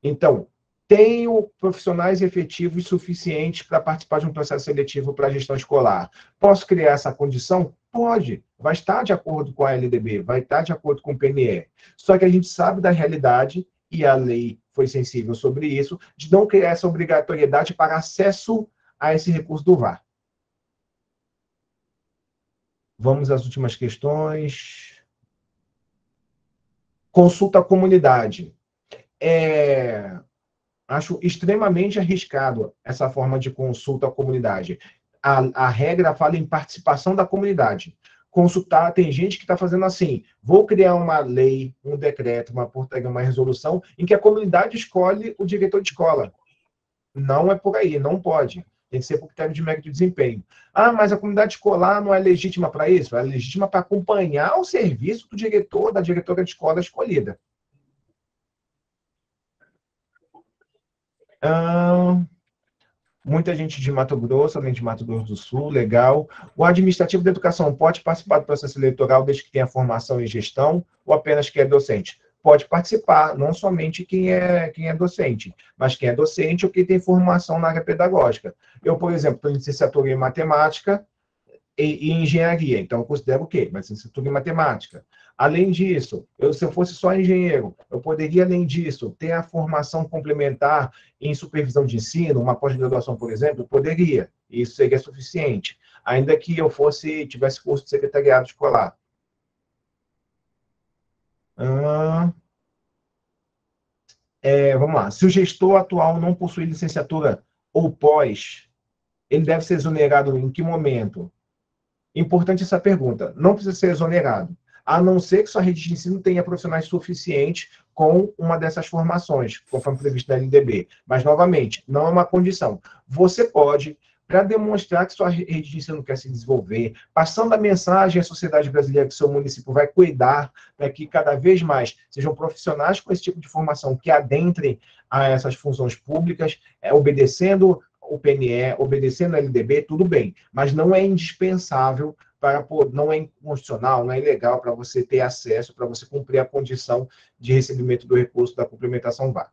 Então, tenho profissionais efetivos suficientes para participar de um processo seletivo para a gestão escolar. Posso criar essa condição? Pode. Vai estar de acordo com a LDB, vai estar de acordo com o PNE. Só que a gente sabe da realidade, e a lei foi sensível sobre isso, de não criar essa obrigatoriedade para acesso a esse recurso do VAR. Vamos às últimas questões. Consulta à comunidade. Acho extremamente arriscado essa forma de consulta à comunidade. A regra fala em participação da comunidade. Consultar, tem gente que está fazendo assim, vou criar uma lei, um decreto, uma portaria, uma resolução, em que a comunidade escolhe o diretor de escola. Não é por aí, não pode. Tem que ser por critério de mérito e desempenho. Mas a comunidade escolar não é legítima para isso? É legítima para acompanhar o serviço do diretor, da diretora de escola escolhida. Muita gente de Mato Grosso, além de Mato Grosso do Sul, legal. O administrativo da educação pode participar do processo eleitoral desde que tenha formação em gestão ou apenas quem é docente? Pode participar, não somente quem é docente, mas quem é docente ou quem tem formação na área pedagógica. Eu, por exemplo, tenho licenciatura em matemática e engenharia, então eu considero o quê? Mas licenciatura em matemática. Além disso, se eu fosse só engenheiro, eu poderia, além disso, ter a formação complementar em supervisão de ensino, uma pós-graduação, por exemplo, eu poderia. Isso seria suficiente, ainda que eu tivesse curso de secretariado escolar. Vamos lá. Se o gestor atual não possui licenciatura ou pós, ele deve ser exonerado em que momento? Importante essa pergunta. Não precisa ser exonerado, a não ser que sua rede de ensino tenha profissionais suficientes com uma dessas formações, conforme previsto na LDB. Mas, novamente, não é uma condição. Você pode, para demonstrar que sua rede de ensino quer se desenvolver, passando a mensagem à sociedade brasileira que seu município vai cuidar para que cada vez mais sejam profissionais com esse tipo de formação que adentrem a essas funções públicas, obedecendo o PNE, obedecendo a LDB, tudo bem, mas não é indispensável não é inconstitucional, não é ilegal para você ter acesso, para você cumprir a condição de recebimento do recurso da complementação VAR.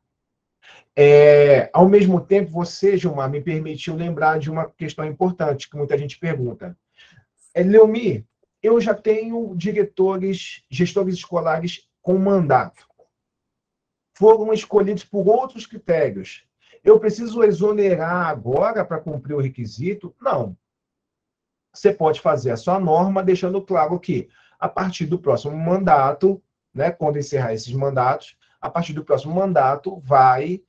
Ao mesmo tempo, você, Gilmar, me permitiu lembrar de uma questão importante que muita gente pergunta. Leomir, eu já tenho gestores escolares com mandato. foram escolhidos por outros critérios. Eu preciso exonerar agora para cumprir o requisito? Não. Você pode fazer a sua norma, deixando claro que, a partir do próximo mandato, né, quando encerrar esses mandatos, a partir do próximo mandato vai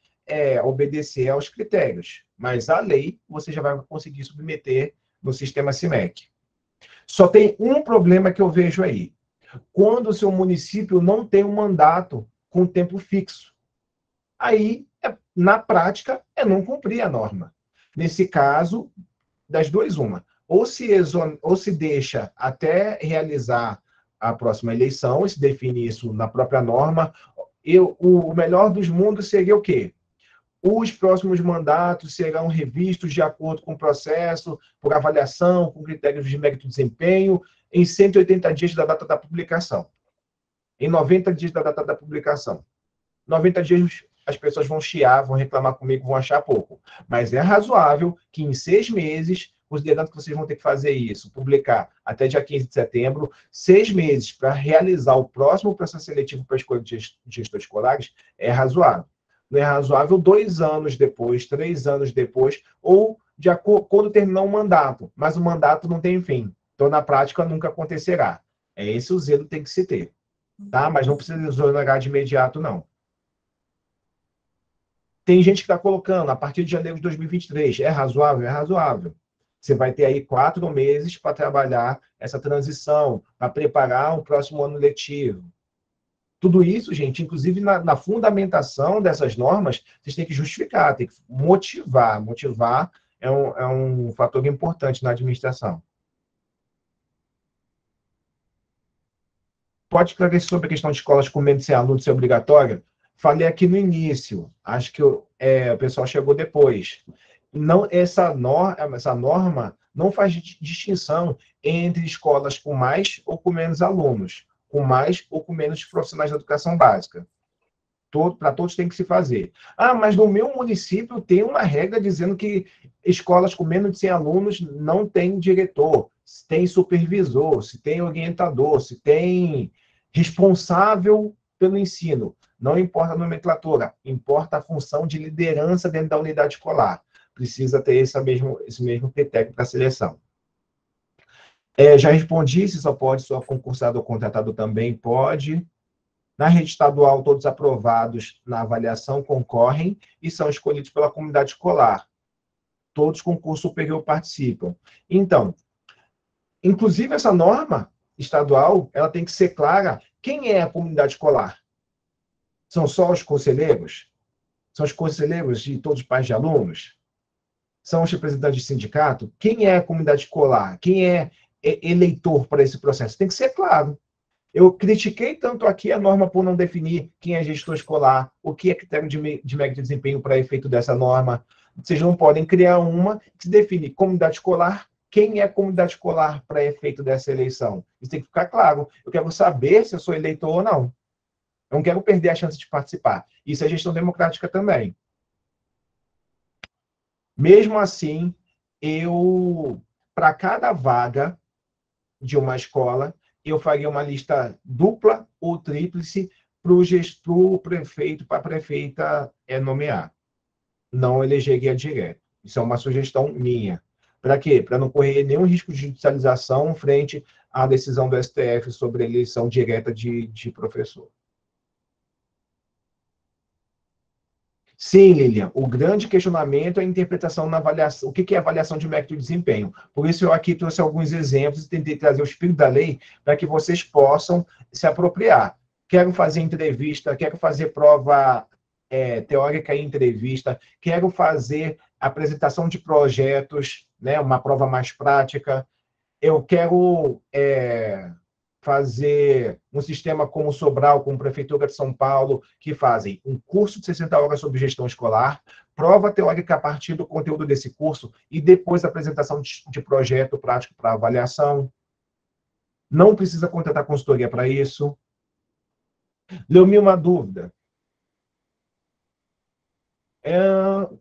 obedecer aos critérios. Mas a lei você já vai conseguir submeter no sistema CIMEC. Só tem um problema que eu vejo aí. Quando o seu município não tem um mandato com tempo fixo. Aí, na prática, é não cumprir a norma. Nesse caso, das duas, uma. Ou se deixa até realizar a próxima eleição, e se define isso na própria norma. O melhor dos mundos seria o quê? Os próximos mandatos serão revistos de acordo com o processo, por avaliação, com critérios de mérito e desempenho, em 180 dias da data da publicação. Em 90 dias da data da publicação. 90 dias as pessoas vão chiar, vão reclamar comigo, vão achar pouco. Mas é razoável que em 6 meses, considerando que vocês vão ter que fazer isso, publicar até dia 15 de setembro, 6 meses para realizar o próximo processo seletivo para a escolha de gestores escolares, é razoável. Não é razoável 2 anos depois, 3 anos depois, ou quando terminar um mandato, mas o mandato não tem fim. Então, na prática, nunca acontecerá. É esse o zelo que tem que se ter. Tá? Mas não precisa exonerar de imediato, não. Tem gente que está colocando, a partir de janeiro de 2023, é razoável? É razoável. Você vai ter aí 4 meses para trabalhar essa transição, para preparar o próximo ano letivo. Tudo isso, gente, inclusive na fundamentação dessas normas, vocês têm que justificar, tem que motivar. Motivar é um fator importante na administração. Pode esclarecer sobre a questão de escolas com menos de 100 alunos ser obrigatória? Falei aqui no início, acho que o pessoal chegou depois. Não, essa norma não faz distinção entre escolas com mais ou com menos alunos, com mais ou com menos profissionais da educação básica. Para todos tem que se fazer. Ah, mas no meu município tem uma regra dizendo que escolas com menos de 100 alunos não tem diretor, se tem supervisor, se tem orientador, se tem responsável pelo ensino. Não importa a nomenclatura, importa a função de liderança dentro da unidade escolar. Precisa ter esse mesmo critério para a seleção. Já respondi, se só pode, só concursado ou contratado também pode. Na rede estadual, todos aprovados na avaliação concorrem e são escolhidos pela comunidade escolar. Todos com curso superior participam. Então, inclusive essa norma estadual, ela tem que ser clara. Quem é a comunidade escolar? São só os conselheiros? São os conselheiros de todos os pais de alunos? São os representantes de sindicato? Quem é a comunidade escolar? Quem é eleitor para esse processo? Tem que ser claro. Eu critiquei tanto aqui a norma por não definir quem é gestor escolar, o que é critério de mérito e desempenho para efeito dessa norma. Vocês não podem criar uma que define comunidade escolar, quem é comunidade escolar para efeito dessa eleição. Isso tem que ficar claro. Eu quero saber se eu sou eleitor ou não. Eu não quero perder a chance de participar. Isso é gestão democrática também. Mesmo assim, para cada vaga de uma escola, eu faria uma lista dupla ou tríplice para o prefeito, para a prefeita nomear. Não elegeria direto. Isso é uma sugestão minha. Para quê? Para não correr nenhum risco de judicialização frente à decisão do STF sobre a eleição direta de professor. Sim, Lilian, o grande questionamento é a interpretação na avaliação. O que é avaliação de mérito e desempenho? Por isso, eu aqui trouxe alguns exemplos e tentei trazer o espírito da lei para que vocês possam se apropriar. Quero fazer entrevista, quero fazer prova teórica e entrevista, quero fazer apresentação de projetos, né, uma prova mais prática. Eu quero fazer um sistema como o Sobral, como a Prefeitura de São Paulo, que fazem um curso de 60 horas sobre gestão escolar, prova teórica a partir do conteúdo desse curso e depois a apresentação de projeto prático para avaliação. Não precisa contratar consultoria para isso. Leomir, uma dúvida.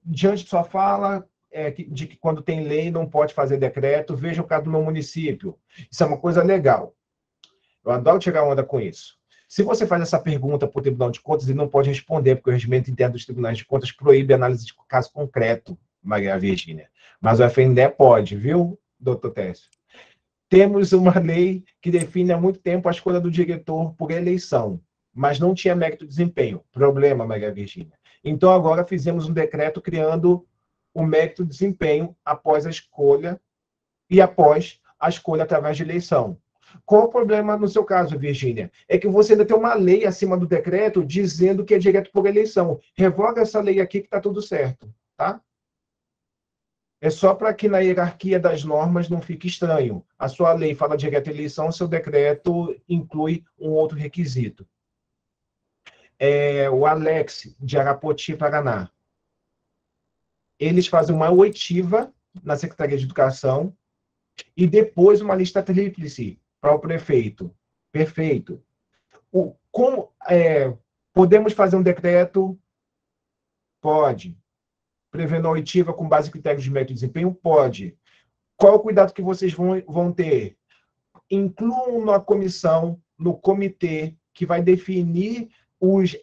Diante de sua fala, de que quando tem lei não pode fazer decreto, veja o caso do meu município. Isso é uma coisa legal. Eu adoro tirar onda com isso. Se você faz essa pergunta para o Tribunal de Contas, ele não pode responder, porque o regimento interno dos Tribunais de Contas proíbe análise de caso concreto, Maria Virgínia. Mas o FNDE pode, viu, doutor Técio? Temos uma lei que define há muito tempo a escolha do diretor por eleição, mas não tinha mérito de desempenho. Problema, Maria Virgínia. Então, agora fizemos um decreto criando o mérito de desempenho após a escolha e após a escolha através de eleição. Qual o problema no seu caso, Virgínia? É que você ainda tem uma lei acima do decreto dizendo que é direto por eleição. Revoga essa lei aqui que está tudo certo, tá? É só para que na hierarquia das normas não fique estranho. A sua lei fala direto eleição, seu decreto inclui um outro requisito. O Alex, de Arapoti, Paraná. Eles fazem uma oitiva na Secretaria de Educação e depois uma lista tríplice para o prefeito. Perfeito. Podemos fazer um decreto? Pode. Prevendo a oitiva com base em critérios de mérito e desempenho? Pode. Qual é o cuidado que vocês vão ter? Incluam na comissão, no comitê, que vai definir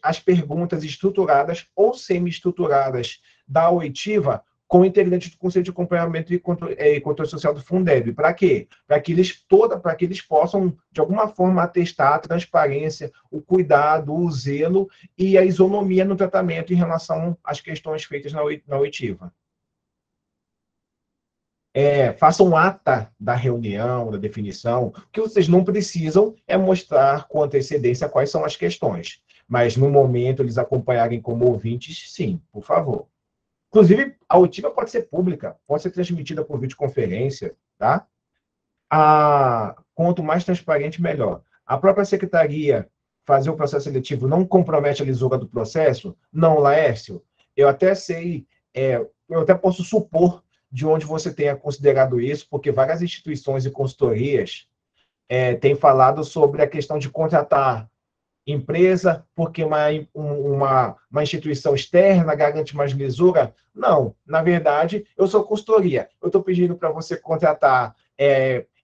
as perguntas estruturadas ou semi-estruturadas da oitiva com integrantes do Conselho de Acompanhamento e Controle Social do Fundeb. Para quê? Para que eles possam, de alguma forma, atestar a transparência, o cuidado, o zelo e a isonomia no tratamento em relação às questões feitas na oitiva. Façam ata da reunião, da definição. O que vocês não precisam é mostrar com antecedência quais são as questões. Mas, no momento, eles acompanharem como ouvintes, sim, por favor. Inclusive, a oitiva pode ser pública, pode ser transmitida por videoconferência, tá? Quanto mais transparente, melhor. A própria secretaria fazer o processo seletivo não compromete a lisura do processo? Não, Laércio. Eu até sei, eu até posso supor de onde você tenha considerado isso, porque várias instituições e consultorias têm falado sobre a questão de contratar empresa, porque uma instituição externa garante mais lisura. Não, na verdade, eu sou consultoria. Eu estou pedindo para você contratar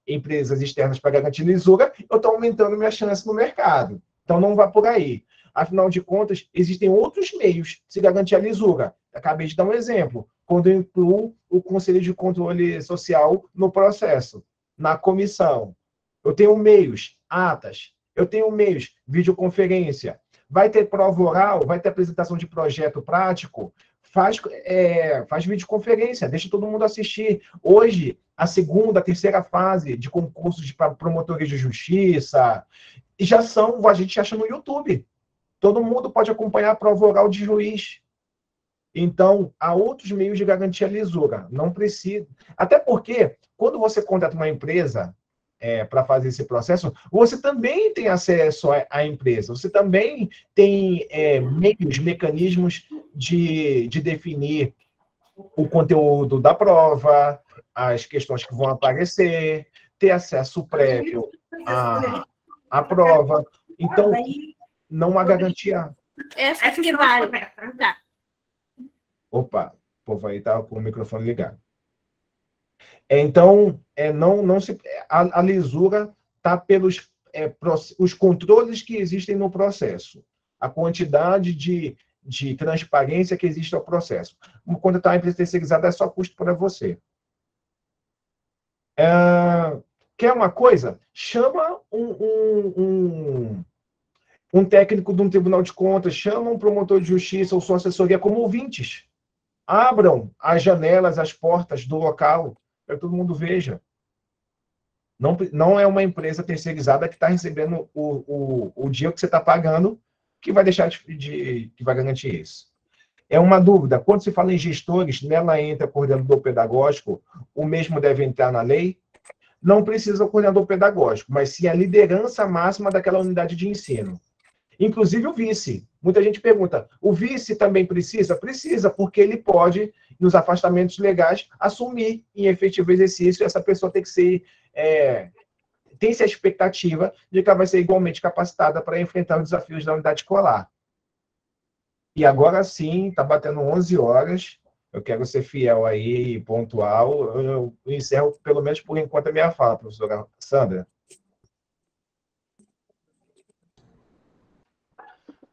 empresas externas para garantir lisura, eu estou aumentando minha chance no mercado. Então, não vá por aí. Afinal de contas, existem outros meios de se garantir a lisura. Acabei de dar um exemplo. Quando eu incluo o Conselho de Controle Social no processo, na comissão. Eu tenho meios, atas. Eu tenho meios, videoconferência. Vai ter prova oral, vai ter apresentação de projeto prático. Faz videoconferência, deixa todo mundo assistir. Hoje, a segunda, a terceira fase de concursos para promotores de justiça, a gente acha no YouTube. Todo mundo pode acompanhar a prova oral de juiz. Então, há outros meios de garantir a lisura. Não precisa. Até porque, quando você contrata uma empresa para fazer esse processo, você também tem acesso à empresa. Você também tem mecanismos de definir o conteúdo da prova, as questões que vão aparecer, ter acesso prévio à prova. Então, não há garantia. Essa que vale. Tá. Opa, o povo aí está com o microfone ligado. Então, a lisura está pelos os controles que existem no processo, a quantidade de transparência que existe ao processo. Quando está a empresa terceirizada, é só custo para você. Quer uma coisa? Chama um técnico de um tribunal de contas, chama um promotor de justiça ou sua assessoria como ouvintes. Abram as janelas, as portas do local, para que todo mundo veja. Não é uma empresa terceirizada que está recebendo o dia que você está pagando que vai deixar que vai garantir isso. É uma dúvida. Quando se fala em gestores, nela entra coordenador pedagógico, o mesmo deve entrar na lei? Não precisa o coordenador pedagógico, mas sim a liderança máxima daquela unidade de ensino. Inclusive o vice. Muita gente pergunta, o vice também precisa? Precisa, porque ele pode, nos afastamentos legais, assumir em efetivo exercício. Essa pessoa tem que ser... tem-se a expectativa de que ela vai ser igualmente capacitada para enfrentar os desafios da unidade escolar. E agora sim, está batendo 11 horas. Eu quero ser fiel aí, pontual. Eu encerro, pelo menos por enquanto, a minha fala, professora Sandra.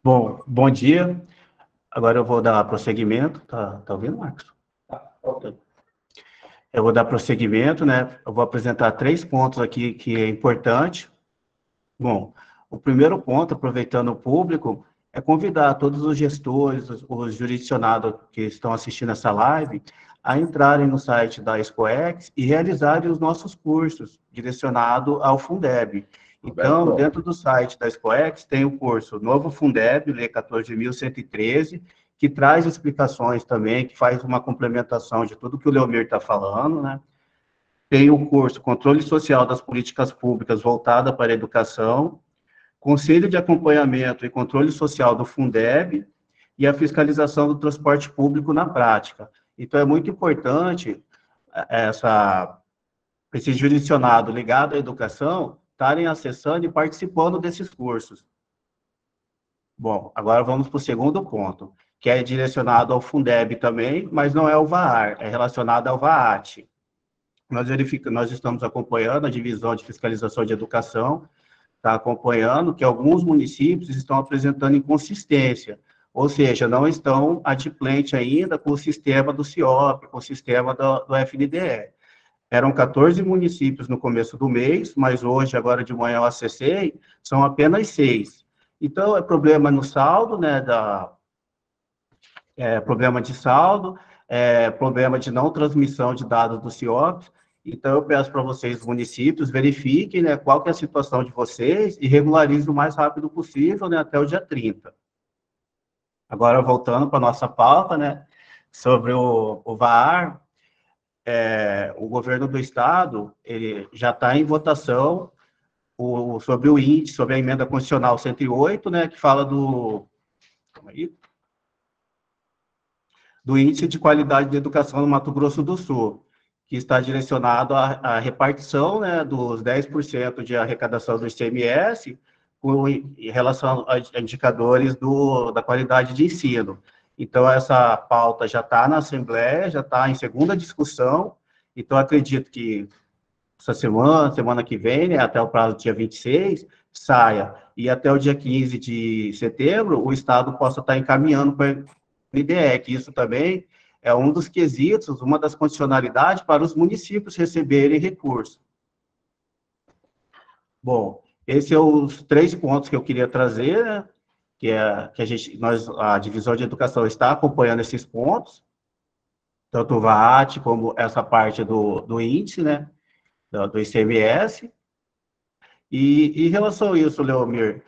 Bom dia. Agora eu vou dar prosseguimento. Tá ouvindo, Marcos? Ok. Eu vou dar prosseguimento, né? Eu vou apresentar 3 pontos aqui que é importante. Bom, o primeiro ponto, aproveitando o público, é convidar todos os gestores, os jurisdicionados que estão assistindo essa live, a entrarem no site da Escoex e realizarem os nossos cursos direcionados ao Fundeb. Então, dentro do site da Escoex, tem o curso Novo Fundeb, Lei 14.113, que traz explicações também, que faz uma complementação de tudo que o Leomir está falando, né? Tem o curso Controle Social das Políticas Públicas voltada para a Educação, Conselho de Acompanhamento e Controle Social do Fundeb e a fiscalização do transporte público na prática. Então, é muito importante esse jurisdicionado ligado à educação estarem acessando e participando desses cursos. Bom, agora vamos para o segundo ponto, que é direcionado ao Fundeb também, mas não é o VAR, é relacionado ao VAAT. Nós estamos acompanhando a Divisão de Fiscalização de Educação, está acompanhando que alguns municípios estão apresentando inconsistência, ou seja, não estão adimplentes ainda com o sistema do CIOP, com o sistema do FNDE. Eram 14 municípios no começo do mês, mas hoje, agora de manhã eu acessei, são apenas 6. Então, é problema no saldo, né, problema de saldo, problema de não transmissão de dados do CIOP. Então, eu peço para vocês, municípios, verifiquem, né, qual que é a situação de vocês e regularizem o mais rápido possível, né, até o dia 30. Agora, voltando para a nossa pauta, né, sobre o VAR, o governo do Estado, ele já está em votação sobre o índice, sobre a emenda constitucional 108, né, que fala do índice de qualidade de educação no Mato Grosso do Sul, que está direcionado à repartição, né, dos 10% de arrecadação do ICMS em relação a indicadores da qualidade de ensino. Então, essa pauta já está na Assembleia, já está em segunda discussão, então, acredito que essa semana que vem, né, até o prazo do dia 26, saia, e até o dia 15 de setembro, o Estado possa estar encaminhando para o IDE, que isso também é um dos quesitos, uma das condicionalidades para os municípios receberem recurso. Bom, esses são os 3 pontos que eu queria trazer, né, que a Divisão de Educação está acompanhando esses pontos, tanto o VAT como essa parte do índice, né, do ICMS. E em relação a isso, Leomir,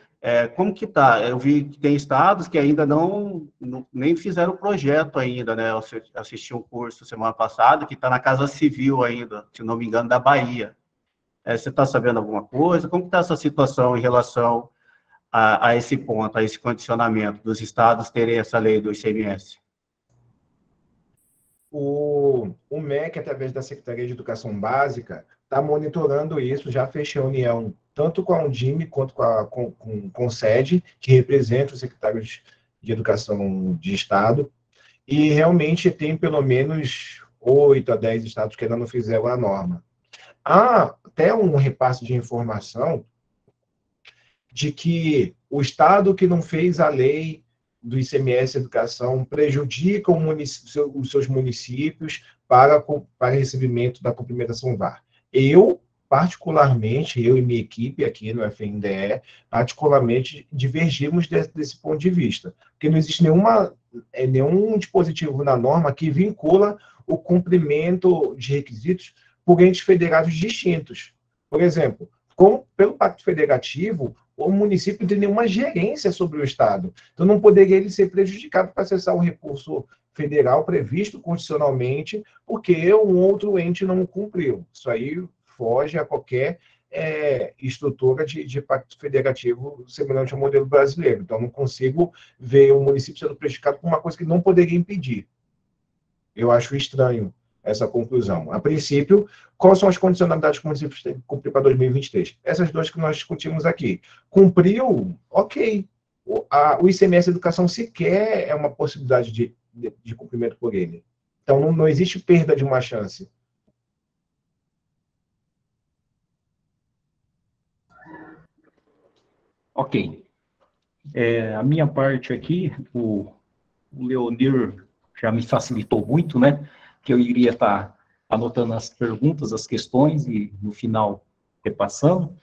como que está? Eu vi que tem estados que ainda nem fizeram o projeto ainda, né? Eu assisti um curso semana passada que está na Casa Civil ainda, se não me engano, da Bahia. Você está sabendo alguma coisa? Como está essa situação em relação a esse ponto, a esse condicionamento dos estados terem essa lei do ICMS? O MEC, através da Secretaria de Educação Básica, está monitorando isso, já fez reunião tanto com a Undime quanto com o SED, que representa os secretários de Educação de Estado, e realmente tem pelo menos 8 a 10 estados que ainda não fizeram a norma. Há até um repasse de informação de que o estado que não fez a lei do ICMS Educação prejudica os seus municípios para recebimento da complementação VAR. Particularmente, eu e minha equipe aqui no FNDE, particularmente divergimos desse ponto de vista, porque não existe nenhum dispositivo na norma que vincula o cumprimento de requisitos por entes federados distintos. Por exemplo, pelo Pacto Federativo, o município não tem nenhuma gerência sobre o Estado. Então, não poderia ele ser prejudicado para acessar o recurso federal previsto constitucionalmente, porque um outro ente não cumpriu. Isso aí foge a qualquer estrutura de pacto federativo semelhante ao modelo brasileiro. Então, não consigo ver o município sendo prejudicado por uma coisa que não poderia impedir. Eu acho estranho essa conclusão. A princípio, quais são as condicionalidades que o município tem que cumprir para 2023? Essas 2 que nós discutimos aqui. Cumpriu? Ok. O ICMS Educação sequer é uma possibilidade de cumprimento por ele. Então, não existe perda de uma chance. Ok. A minha parte aqui, o Leonir já me facilitou muito, né? Que eu iria estar anotando as perguntas, as questões e, no final, repassando.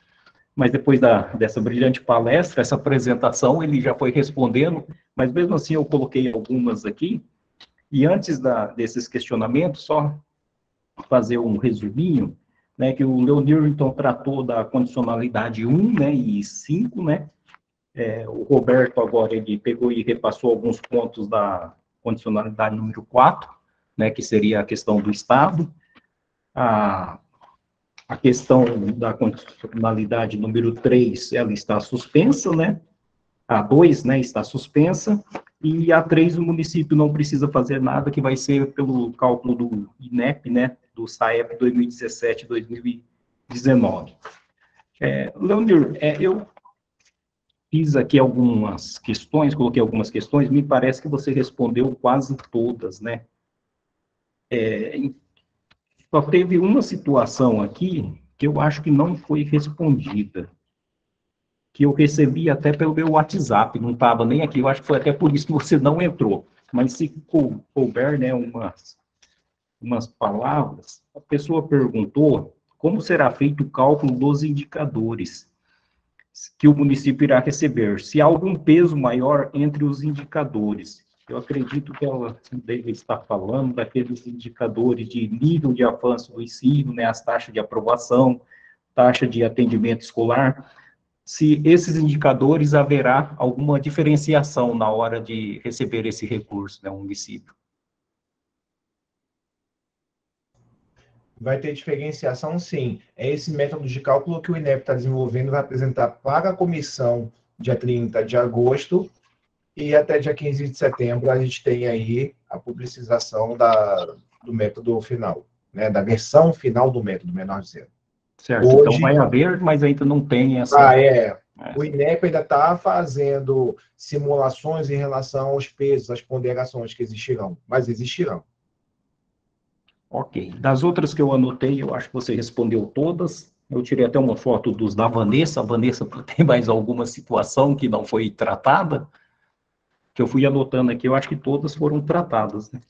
Mas depois dessa brilhante palestra, essa apresentação, ele já foi respondendo, mas mesmo assim eu coloquei algumas aqui. E antes desses questionamentos, só fazer um resuminho, né, que o Leonir, então, tratou da condicionalidade 1, né, e 5, né, o Roberto agora, ele pegou e repassou alguns pontos da condicionalidade número 4, né, que seria a questão do Estado, a questão da condicionalidade número 3, ela está suspensa, né, a 2, né, está suspensa, e a 3, o município não precisa fazer nada, que vai ser pelo cálculo do INEP, né, do SAEP 2017-2019. Leonir, eu fiz aqui algumas questões, coloquei algumas questões, me parece que você respondeu quase todas, né? Só teve uma situação aqui que eu acho que não foi respondida, que eu recebi até pelo meu WhatsApp, não estava nem aqui, eu acho que foi até por isso que você não entrou. Mas se couber, né, umas palavras, a pessoa perguntou como será feito o cálculo dos indicadores que o município irá receber, se há algum peso maior entre os indicadores. Eu acredito que ela deve estar falando daqueles indicadores de nível de avanço do ensino, né, as taxas de aprovação, taxa de atendimento escolar, se esses indicadores haverá alguma diferenciação na hora de receber esse recurso, né, o município. Vai ter diferenciação, sim. É esse método de cálculo que o INEP está desenvolvendo, vai apresentar para a comissão dia 30 de agosto, e até dia 15 de setembro a gente tem aí a publicização do método final, né? Da versão final do método, menor dizendo. Certo, hoje, então vai haver, mas ainda não tem essa... O INEP ainda está fazendo simulações em relação aos pesos, às ponderações que existirão, mas existirão. Ok. Das outras que eu anotei, eu acho que você respondeu todas. Eu tirei até uma foto da Vanessa. A Vanessa tem mais alguma situação que não foi tratada? Que eu fui anotando aqui, eu acho que todas foram tratadas, né?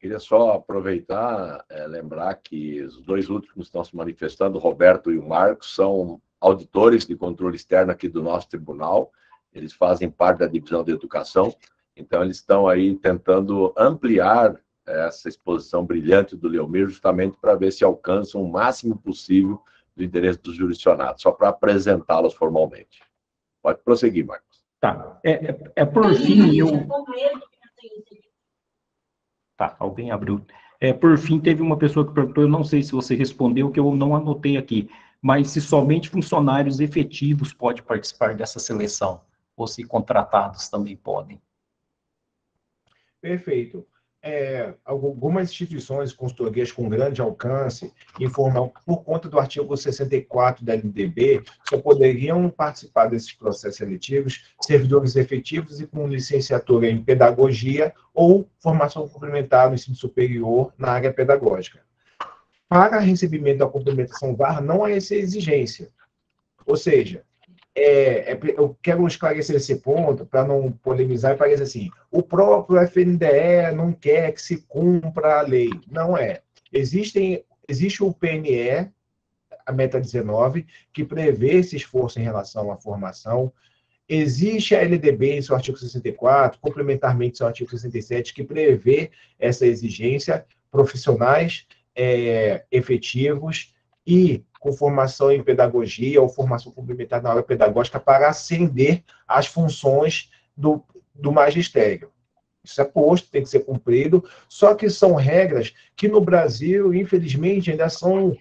Queria só aproveitar, lembrar que os dois últimos que estão se manifestando, o Roberto e o Marcos, são auditores de controle externo aqui do nosso tribunal. Eles fazem parte da divisão de educação, então eles estão aí tentando ampliar essa exposição brilhante do Leomir, justamente para ver se alcançam o máximo possível do interesse dos jurisdicionados, só para apresentá-los formalmente. Pode prosseguir, Marcos. Tá. Por fim, Tá, alguém abriu. Por fim, teve uma pessoa que perguntou, eu não sei se você respondeu, que eu não anotei aqui, mas se somente funcionários efetivos podem participar dessa seleção, ou se contratados também podem. Perfeito. Algumas instituições, consultorias com grande alcance, informam que, por conta do artigo 64 da LDB, só poderiam participar desses processos seletivos servidores efetivos e com licenciatura em pedagogia ou formação complementar no ensino superior na área pedagógica. Para recebimento da complementação VAR, não há essa exigência. Ou seja, eu quero esclarecer esse ponto para não polemizar e parecer assim, o próprio FNDE não quer que se cumpra a lei. Não é. Existe o PNE, a Meta 19, que prevê esse esforço em relação à formação. Existe a LDB em seu artigo 64, complementarmente seu artigo 67, que prevê essa exigência, profissionais efetivos e com formação em pedagogia ou formação complementar na área pedagógica para ascender às funções do magistério. Isso é posto, tem que ser cumprido, só que são regras que no Brasil, infelizmente, ainda são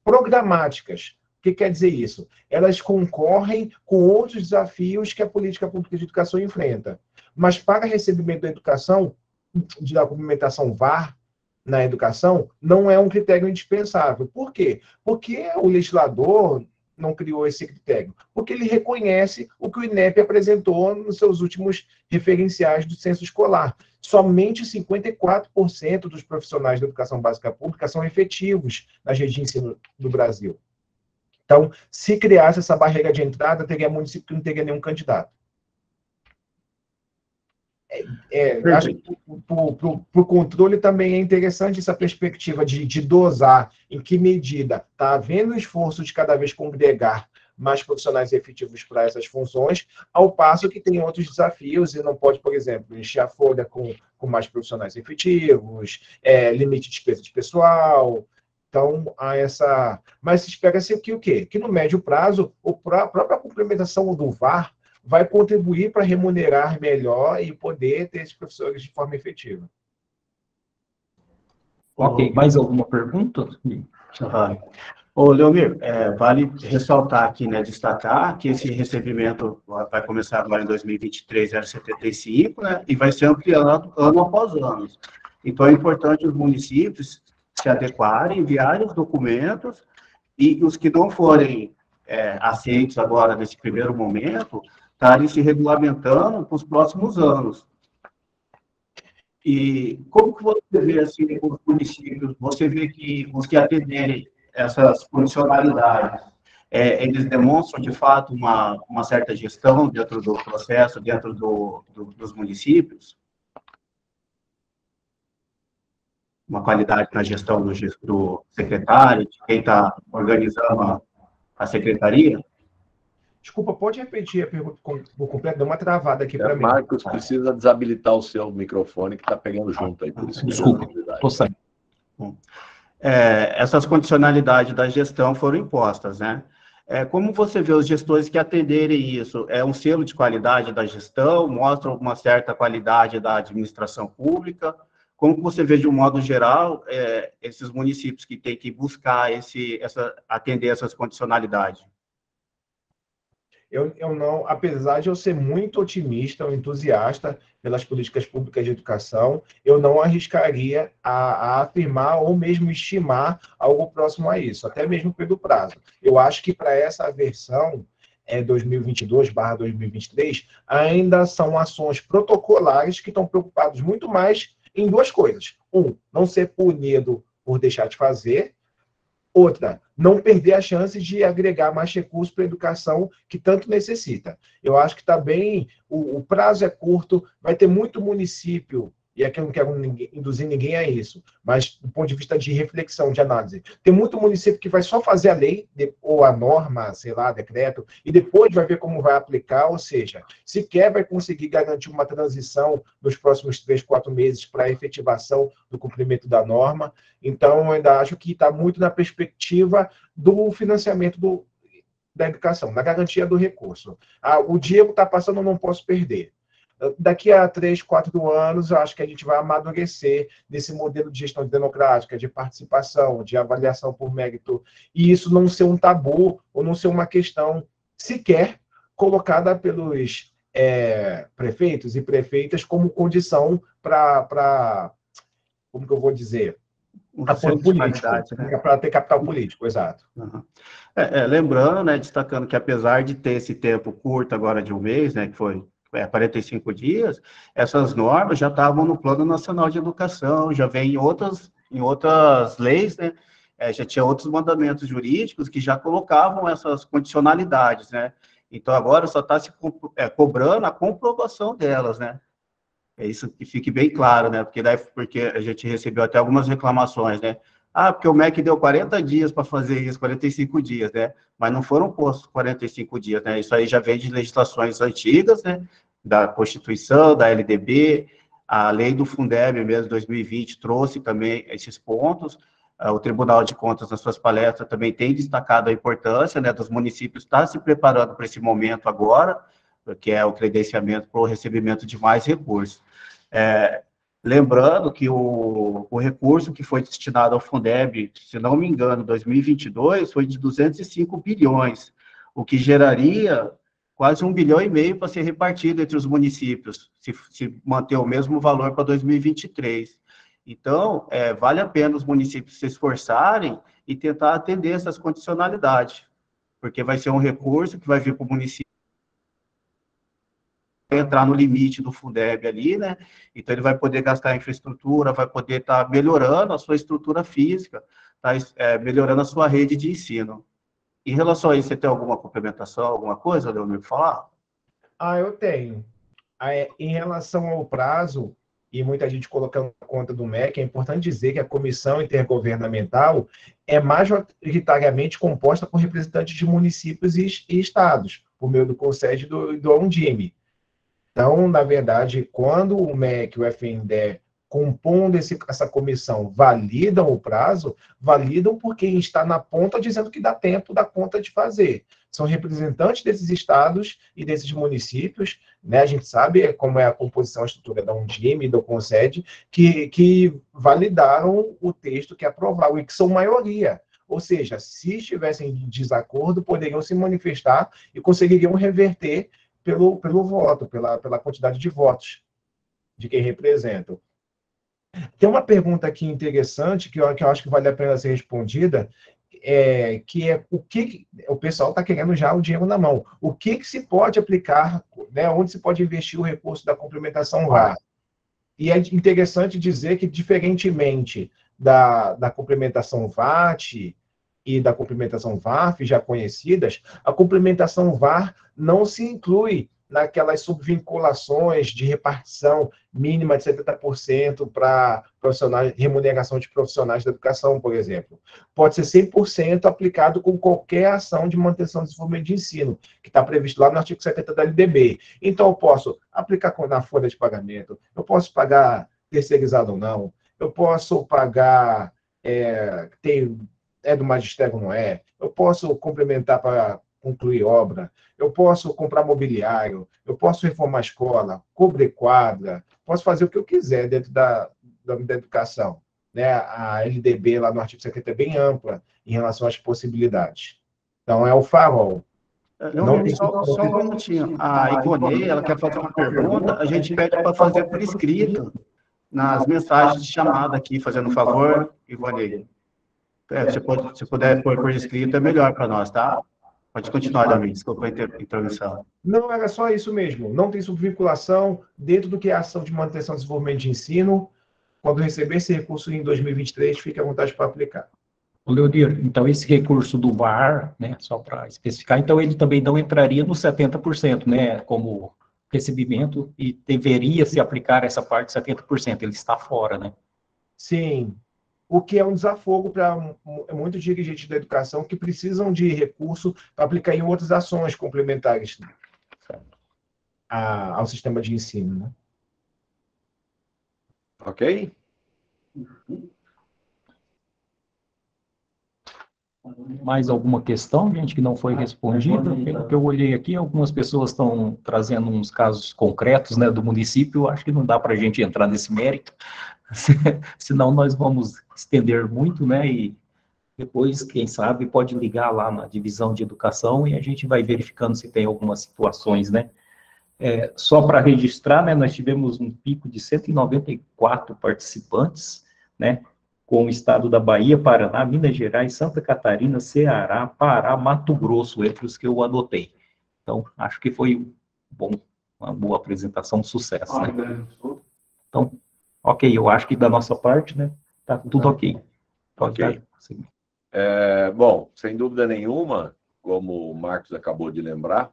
programáticas. O que quer dizer isso? Elas concorrem com outros desafios que a política pública de educação enfrenta. Mas para recebimento da educação, da complementação VAR, na educação, não é um critério indispensável. Por quê? Porque o legislador não criou esse critério. Porque ele reconhece o que o INEP apresentou nos seus últimos referenciais do censo escolar. Somente 54% dos profissionais da educação básica pública são efetivos nas redes de ensino do Brasil. Então, se criasse essa barreira de entrada, teria município que não teria nenhum candidato. Acho que para o controle também é interessante essa perspectiva de dosar em que medida está havendo esforço de cada vez congregar mais profissionais efetivos para essas funções, ao passo que tem outros desafios e não pode, por exemplo, encher a folha com mais profissionais efetivos, limite de despesa de pessoal. Então, há essa... Mas espera-se que o quê? Que no médio prazo, a própria complementação do VAR vai contribuir para remunerar melhor e poder ter esses professores de forma efetiva. Ok, mais alguma pergunta? Ô, Leomir, vale ressaltar aqui, né, destacar que esse recebimento vai começar agora em 2023, 0,75, né, e vai ser ampliado ano após ano. Então, é importante os municípios se adequarem, enviarem os documentos, e os que não forem aceitos agora, nesse primeiro momento, estarem se regulamentando para os próximos anos. E como que você vê, assim, os municípios, você vê que os que atenderem essas funcionalidades, eles demonstram, de fato, uma certa gestão dentro do processo, dentro dos municípios? Uma qualidade na gestão do secretário, de quem está organizando a secretaria? Desculpa, pode repetir a pergunta por completo? Deu uma travada aqui para mim. Marcos, precisa desabilitar o seu microfone, que está pegando junto aí. Por isso Desculpa, estou saindo. Essas condicionalidades da gestão foram impostas, né? Como você vê os gestores que atenderem isso? É um selo de qualidade da gestão? Mostra uma certa qualidade da administração pública? Como você vê, de um modo geral, esses municípios que têm que buscar atender essas condicionalidades? Eu não, apesar de eu ser muito otimista, um entusiasta pelas políticas públicas de educação, eu não arriscaria a afirmar ou mesmo estimar algo próximo a isso, até mesmo pelo prazo. Eu acho que para essa versão 2022/2023, ainda são ações protocolares que estão preocupados muito mais em duas coisas. Não ser punido por deixar de fazer. Outra, não perder a chance de agregar mais recursos para a educação que tanto necessita. Eu acho que também o prazo é curto, vai ter muito município, e aqui eu não quero induzir ninguém a isso, mas do ponto de vista de reflexão, de análise, tem muito município que vai só fazer a lei, ou a norma, sei lá, decreto, e depois vai ver como vai aplicar, ou seja, sequer vai conseguir garantir uma transição nos próximos 3, 4 meses para a efetivação do cumprimento da norma. Então, eu ainda acho que está muito na perspectiva do financiamento da educação, da garantia do recurso. O Diego está passando, eu não posso perder. Daqui a 3, 4 anos, eu acho que a gente vai amadurecer nesse modelo de gestão democrática, de participação, de avaliação por mérito, e isso não ser um tabu, ou não ser uma questão sequer colocada pelos prefeitos e prefeitas como condição para, como que eu vou dizer, apoio político, né? Para ter capital político, exato. Uhum. Lembrando, né, destacando que apesar de ter esse tempo curto agora de um mês, né, que foi 45 dias, essas normas já estavam no Plano Nacional de Educação, já vem em outras leis, né? Já tinha outros mandamentos jurídicos que já colocavam essas condicionalidades, né? Então, agora só está se cobrando a comprovação delas, né? É isso que fique bem claro, né? Porque a gente recebeu até algumas reclamações, né? Porque o MEC deu 40 dias para fazer isso, 45 dias, né? Mas não foram postos 45 dias, né? Isso aí já vem de legislações antigas, né? Da Constituição, da LDB, a lei do Fundeb mesmo, 2020, trouxe também esses pontos. O Tribunal de Contas, nas suas palestras, também tem destacado a importância, né, dos municípios estar se preparando para esse momento agora, que é o credenciamento para o recebimento de mais recursos. Lembrando que o recurso que foi destinado ao Fundeb, se não me engano, 2022, foi de 205 bilhões, o que geraria quase 1,5 bilhão para ser repartido entre os municípios, se manter o mesmo valor para 2023. Então, vale a pena os municípios se esforçarem e tentar atender essas condicionalidades, porque vai ser um recurso que vai vir para o município entrar no limite do Fundeb ali, né? Então, ele vai poder gastar em infraestrutura, vai poder estar melhorando a sua estrutura física, melhorando a sua rede de ensino. Em relação a isso, você tem alguma complementação, alguma coisa, Leomir, para falar? Eu tenho. Em relação ao prazo, e muita gente colocando na conta do MEC, é importante dizer que a comissão intergovernamental é majoritariamente composta por representantes de municípios e estados, por meio do CONSED e do Undime. Então, na verdade, quando o MEC e o FNDE, compondo essa comissão, validam o prazo, validam por quem está na ponta dizendo que dá tempo, dá conta de fazer. São representantes desses estados e desses municípios, né? A gente sabe como é a composição, a estrutura da Undime e do CONSED, que validaram o texto que aprovaram, e que são maioria. Ou seja, se estivessem em desacordo, poderiam se manifestar e conseguiriam reverter pelo voto, pela quantidade de votos de quem representam. Tem uma pergunta aqui interessante, que eu acho que vale a pena ser respondida, que é o que o pessoal está querendo já o dinheiro na mão. O que se pode aplicar, né, onde se pode investir o recurso da complementação VAR? E é interessante dizer que, diferentemente da complementação VAT e da complementação VAF, já conhecidas, a complementação VAR não se inclui naquelas subvinculações de repartição mínima de 70% para remuneração de profissionais da educação, por exemplo. Pode ser 100% aplicado com qualquer ação de manutenção e desenvolvimento de ensino, que está previsto lá no artigo 70 da LDB. Então, eu posso aplicar na folha de pagamento, eu posso pagar terceirizado ou não, eu posso pagar, do magistério ou não é, eu posso complementar para concluir obra, eu posso comprar mobiliário, eu posso reformar a escola, cobrir quadra, posso fazer o que eu quiser dentro da educação. Né? A LDB, lá no artigo 70, é bem ampla em relação às possibilidades. Então, é o farol. Só um minutinho. A Ivone, ela quer fazer uma pergunta, a gente pede para fazer por escrito, nas mensagens de chamada aqui, fazendo um favor, Ivone. Se puder pôr por escrito, é melhor para nós, tá? Pode continuar, Davi, desculpa a intervenção. Não, era só isso mesmo. Não tem subvinculação dentro do que é a ação de manutenção e desenvolvimento de ensino. Quando receber esse recurso em 2023, fique à vontade para aplicar. Leonir, então esse recurso do VAR, né, só para especificar, então ele também não entraria no 70%, né, como recebimento, e deveria se aplicar essa parte de 70%, ele está fora, né? Sim. O que é um desafogo para muitos dirigentes da educação que precisam de recurso para aplicar em outras ações complementares, né, ao sistema de ensino. Né? Ok? Mais alguma questão, gente, que não foi respondida? Pelo que eu olhei aqui, algumas pessoas estão trazendo uns casos concretos, né, do município. Acho que não dá para a gente entrar nesse mérito, senão nós vamos estender muito, né, e depois, quem sabe, pode ligar lá na divisão de educação e a gente vai verificando se tem algumas situações, né. Só para registrar, né, nós tivemos um pico de 194 participantes, né, com o estado da Bahia, Paraná, Minas Gerais, Santa Catarina, Ceará, Pará, Mato Grosso, entre os que eu anotei. Então, acho que foi uma boa apresentação, um sucesso, né? Então, ok, eu acho que da nossa parte, né, tá tudo ok. Ok. Bom, sem dúvida nenhuma, como o Marcos acabou de lembrar,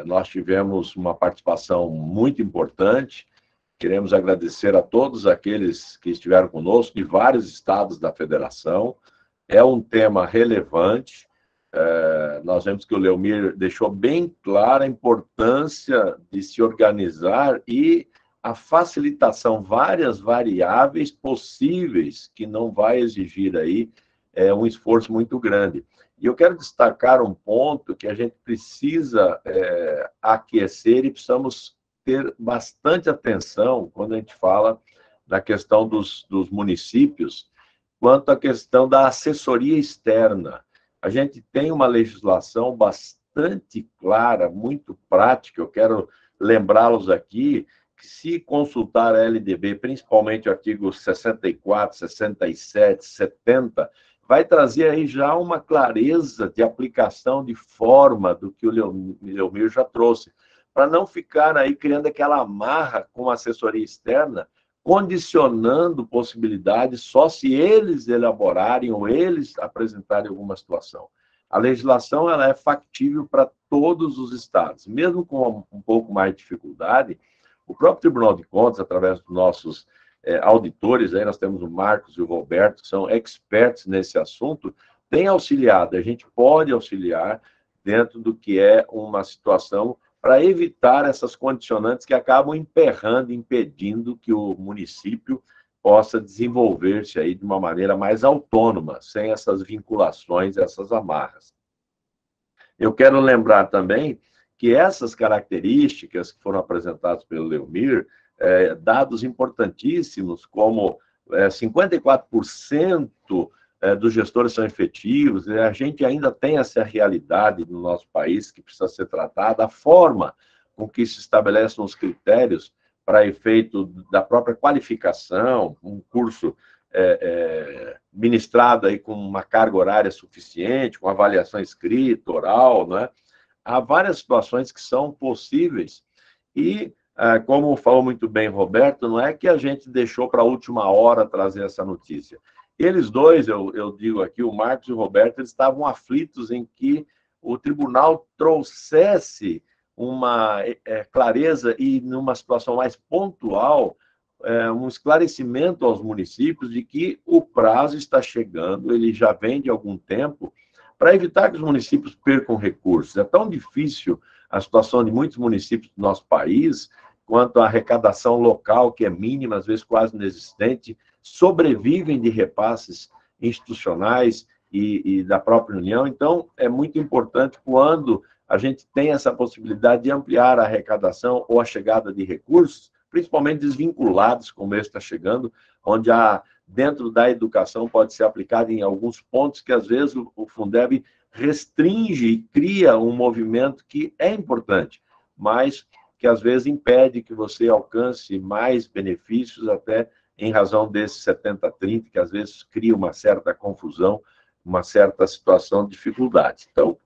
nós tivemos uma participação muito importante. Queremos agradecer a todos aqueles que estiveram conosco, de vários estados da federação. É um tema relevante. Nós vemos que o Leomir deixou bem clara a importância de se organizar e a facilitação, várias variáveis possíveis, que não vai exigir aí um esforço muito grande. E eu quero destacar um ponto que a gente precisa aquecer e precisamos ter bastante atenção quando a gente fala da questão dos municípios, quanto à questão da assessoria externa. A gente tem uma legislação bastante clara, muito prática. Eu quero lembrá-los aqui que, se consultar a LDB, principalmente o artigo 64, 67, 70, vai trazer aí já uma clareza de aplicação de forma do que o Leomir já trouxe, para não ficar aí criando aquela amarra com a assessoria externa, condicionando possibilidades só se eles elaborarem ou eles apresentarem alguma situação. A legislação ela é factível para todos os estados. Mesmo com um pouco mais de dificuldade, o próprio Tribunal de Contas, através dos nossos auditores, aí nós temos o Marcos e o Roberto, que são experts nesse assunto, tem auxiliado. A gente pode auxiliar dentro do que é uma situação para evitar essas condicionantes que acabam emperrando, impedindo que o município possa desenvolver-se aí de uma maneira mais autônoma, sem essas vinculações, essas amarras. Eu quero lembrar também que essas características que foram apresentadas pelo Leomir, dados importantíssimos, como 54% dos gestores são efetivos, a gente ainda tem essa realidade no nosso país que precisa ser tratada, a forma com que se estabelecem os critérios para efeito da própria qualificação, um curso ministrado aí com uma carga horária suficiente, com avaliação escrita, oral, né? Há várias situações que são possíveis e, como falou muito bem Roberto, não é que a gente deixou para a última hora trazer essa notícia. Eles dois, eu digo aqui, o Marcos e o Roberto, eles estavam aflitos em que o tribunal trouxesse uma clareza e, numa situação mais pontual, um esclarecimento aos municípios de que o prazo está chegando, ele já vem de algum tempo, para evitar que os municípios percam recursos. É tão difícil a situação de muitos municípios do nosso país, quanto a arrecadação local, que é mínima, às vezes quase inexistente, sobrevivem de repasses institucionais e da própria União. Então, é muito importante quando a gente tem essa possibilidade de ampliar a arrecadação ou a chegada de recursos, principalmente desvinculados, como esse está chegando, onde dentro da educação pode ser aplicado em alguns pontos que, às vezes, o Fundeb restringe e cria um movimento que é importante, mas que, às vezes, impede que você alcance mais benefícios, até em razão desses 70-30, que, às vezes, cria uma certa confusão, uma certa situação de dificuldade. Então,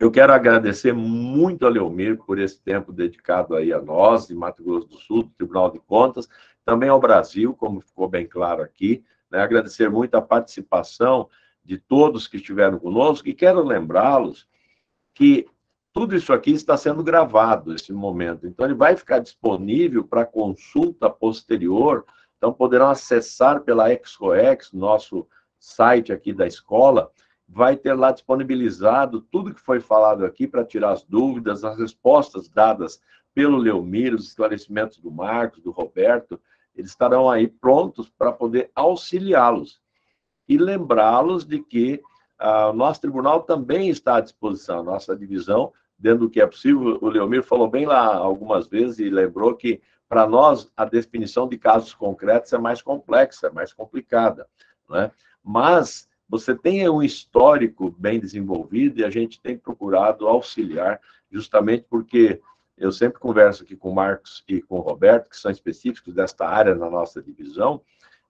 eu quero agradecer muito a Leomir por esse tempo dedicado aí a nós, de Mato Grosso do Sul, do Tribunal de Contas, também ao Brasil, como ficou bem claro aqui, né? Agradecer muito a participação de todos que estiveram conosco, e quero lembrá-los que tudo isso aqui está sendo gravado nesse momento, então ele vai ficar disponível para consulta posterior, então poderão acessar pela ExcoEx, nosso site aqui da escola, vai ter lá disponibilizado tudo que foi falado aqui para tirar as dúvidas, as respostas dadas pelo Leomir, os esclarecimentos do Marcos, do Roberto, eles estarão aí prontos para poder auxiliá-los. E lembrá-los de que o nosso tribunal também está à disposição, a nossa divisão, dentro do que é possível. O Leomir falou bem lá algumas vezes e lembrou que, para nós, a definição de casos concretos é mais complexa, é mais complicada, né? Mas você tem um histórico bem desenvolvido e a gente tem procurado auxiliar, justamente porque eu sempre converso aqui com o Marcos e com o Roberto, que são específicos desta área na nossa divisão,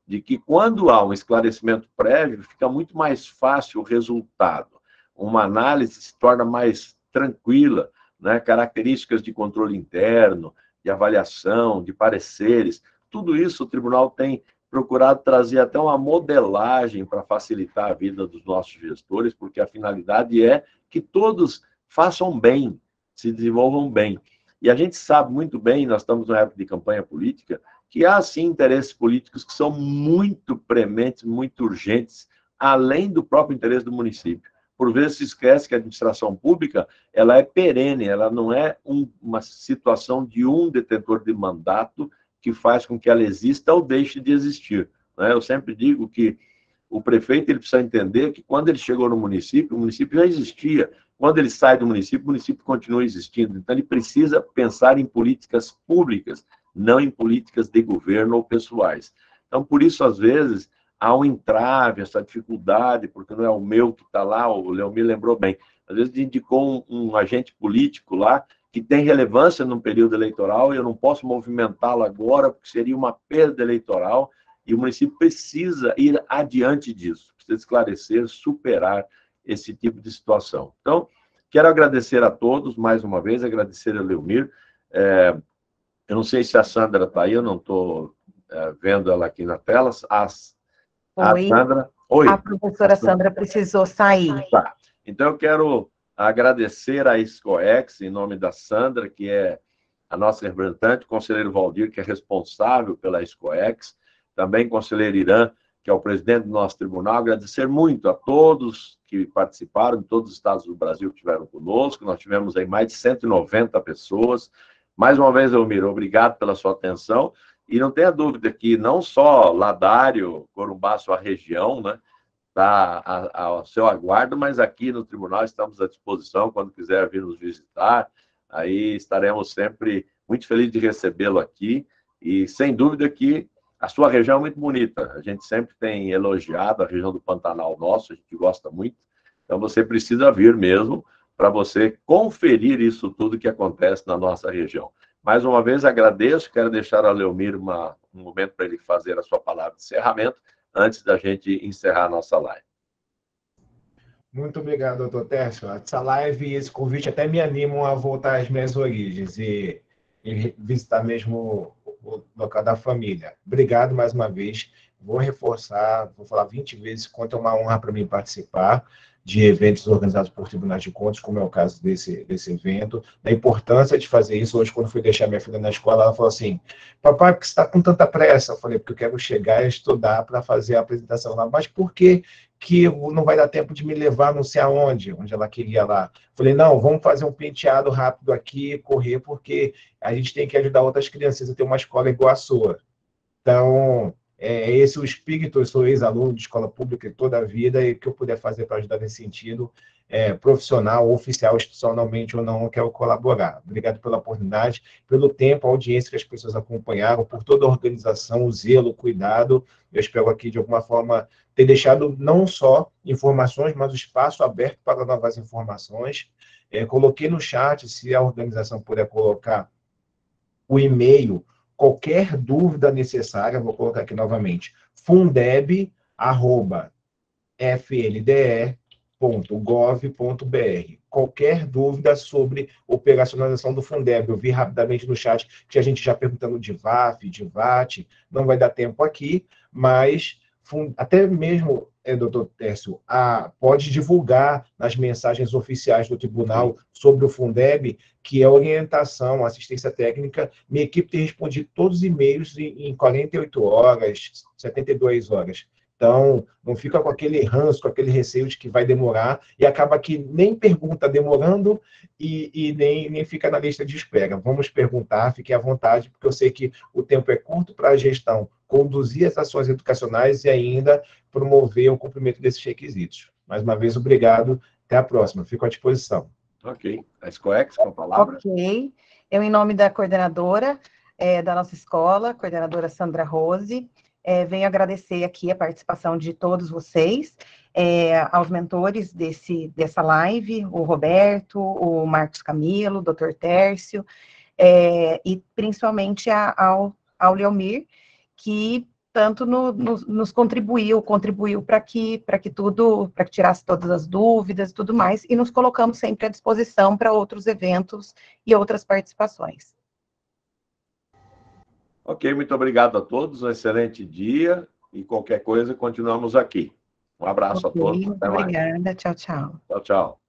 de que quando há um esclarecimento prévio, fica muito mais fácil o resultado. Uma análise se torna mais tranquila, né? Características de controle interno, de avaliação, de pareceres, tudo isso o tribunal tem procurado trazer até uma modelagem para facilitar a vida dos nossos gestores, porque a finalidade é que todos façam bem, se desenvolvam bem. E a gente sabe muito bem, nós estamos numa época de campanha política, que há, sim, interesses políticos que são muito prementes, muito urgentes, além do próprio interesse do município. Por vezes se esquece que a administração pública ela é perene, ela não é uma situação de um detentor de mandato que faz com que ela exista ou deixe de existir, né? Eu sempre digo que o prefeito ele precisa entender que quando ele chegou no município, o município já existia. Quando ele sai do município, o município continua existindo. Então, ele precisa pensar em políticas públicas, não em políticas de governo ou pessoais. Então, por isso, às vezes, há um entrave, essa dificuldade, porque não é o meu que está lá, o Leomir lembrou bem. Às vezes, indicou um agente político lá, que tem relevância no período eleitoral, e eu não posso movimentá-lo agora, porque seria uma perda eleitoral, e o município precisa ir adiante disso, precisa esclarecer, superar esse tipo de situação. Então, quero agradecer a todos, mais uma vez, agradecer a Leomir. Eu não sei se a Sandra está aí, eu não estou vendo ela aqui na tela. Oi. Sandra. Oi. A professora Sandra precisou sair. Tá. Então, eu quero agradecer à SCOEX, em nome da Sandra, que é a nossa representante, o conselheiro Valdir, que é responsável pela SCOEX, também o conselheiro Irã, que é o presidente do nosso tribunal, agradecer muito a todos que participaram, de todos os estados do Brasil que estiveram conosco. Nós tivemos aí mais de 190 pessoas. Mais uma vez, Elmira, obrigado pela sua atenção. E não tenha dúvida que não só Ladário, Corumbá, sua região, né, está ao seu aguardo, mas aqui no tribunal estamos à disposição quando quiser vir nos visitar. Aí estaremos sempre muito felizes de recebê-lo aqui. E sem dúvida que a sua região é muito bonita. A gente sempre tem elogiado a região do Pantanal nosso, a gente gosta muito. Então, você precisa vir mesmo para você conferir isso tudo que acontece na nossa região. Mais uma vez, agradeço. Quero deixar a Leomir um momento para ele fazer a sua palavra de encerramento, antes da gente encerrar a nossa live. Muito obrigado, doutor Tércio. Essa live e esse convite até me animam a voltar às minhas origens e visitar mesmo o local da família. Obrigado mais uma vez. Vou reforçar, vou falar 20 vezes quanto é uma honra para mim participar de eventos organizados por tribunais de contas, como é o caso desse evento, da importância de fazer isso. Hoje, quando fui deixar minha filha na escola, ela falou assim: papai, por que você está com tanta pressa? Eu falei: porque eu quero chegar e estudar para fazer a apresentação lá. Mas por que não vai dar tempo de me levar não sei aonde, onde ela queria lá? Eu falei: não, vamos fazer um penteado rápido aqui, correr, porque a gente tem que ajudar outras crianças a ter uma escola igual a sua. Então, esse é o espírito. Eu sou ex-aluno de escola pública toda a vida, e o que eu puder fazer para ajudar nesse sentido, profissional, oficial, institucionalmente ou não, eu quero colaborar. Obrigado pela oportunidade, pelo tempo, a audiência que as pessoas acompanharam, por toda a organização, o zelo, o cuidado. Eu espero aqui, de alguma forma, ter deixado não só informações, mas o espaço aberto para novas informações. Coloquei no chat, se a organização puder colocar o e-mail, qualquer dúvida necessária, vou colocar aqui novamente: fundeb@fnde.gov.br. Qualquer dúvida sobre operacionalização do Fundeb. Eu vi rapidamente no chat que a gente já perguntando de VAF, de VAT, não vai dar tempo aqui, mas até mesmo, doutor Tércio, pode divulgar nas mensagens oficiais do tribunal sobre o Fundeb, que é orientação, assistência técnica. Minha equipe tem respondido todos os e-mails em 48 horas, 72 horas. Então, não fica com aquele ranço, com aquele receio de que vai demorar, e acaba que nem pergunta demorando e nem fica na lista de espera. Vamos perguntar, fique à vontade, porque eu sei que o tempo é curto para a gestão conduzir as ações educacionais e ainda promover o cumprimento desses requisitos. Mais uma vez, obrigado. Até a próxima. Fico à disposição. Ok. A SCOEX, com a palavra. Ok. Eu, em nome da coordenadora da nossa escola, coordenadora Sandra Rose, venho agradecer aqui a participação de todos vocês, aos mentores dessa live, o Roberto, o Marcos Camilo, o Dr. Tércio, e principalmente ao Leomir, que tanto nos contribuiu para que tirasse todas as dúvidas e tudo mais, e nos colocamos sempre à disposição para outros eventos e outras participações. Ok, muito obrigado a todos, um excelente dia, e qualquer coisa, continuamos aqui. Um abraço a todos. Até mais. Obrigada, tchau, tchau. Tchau, tchau.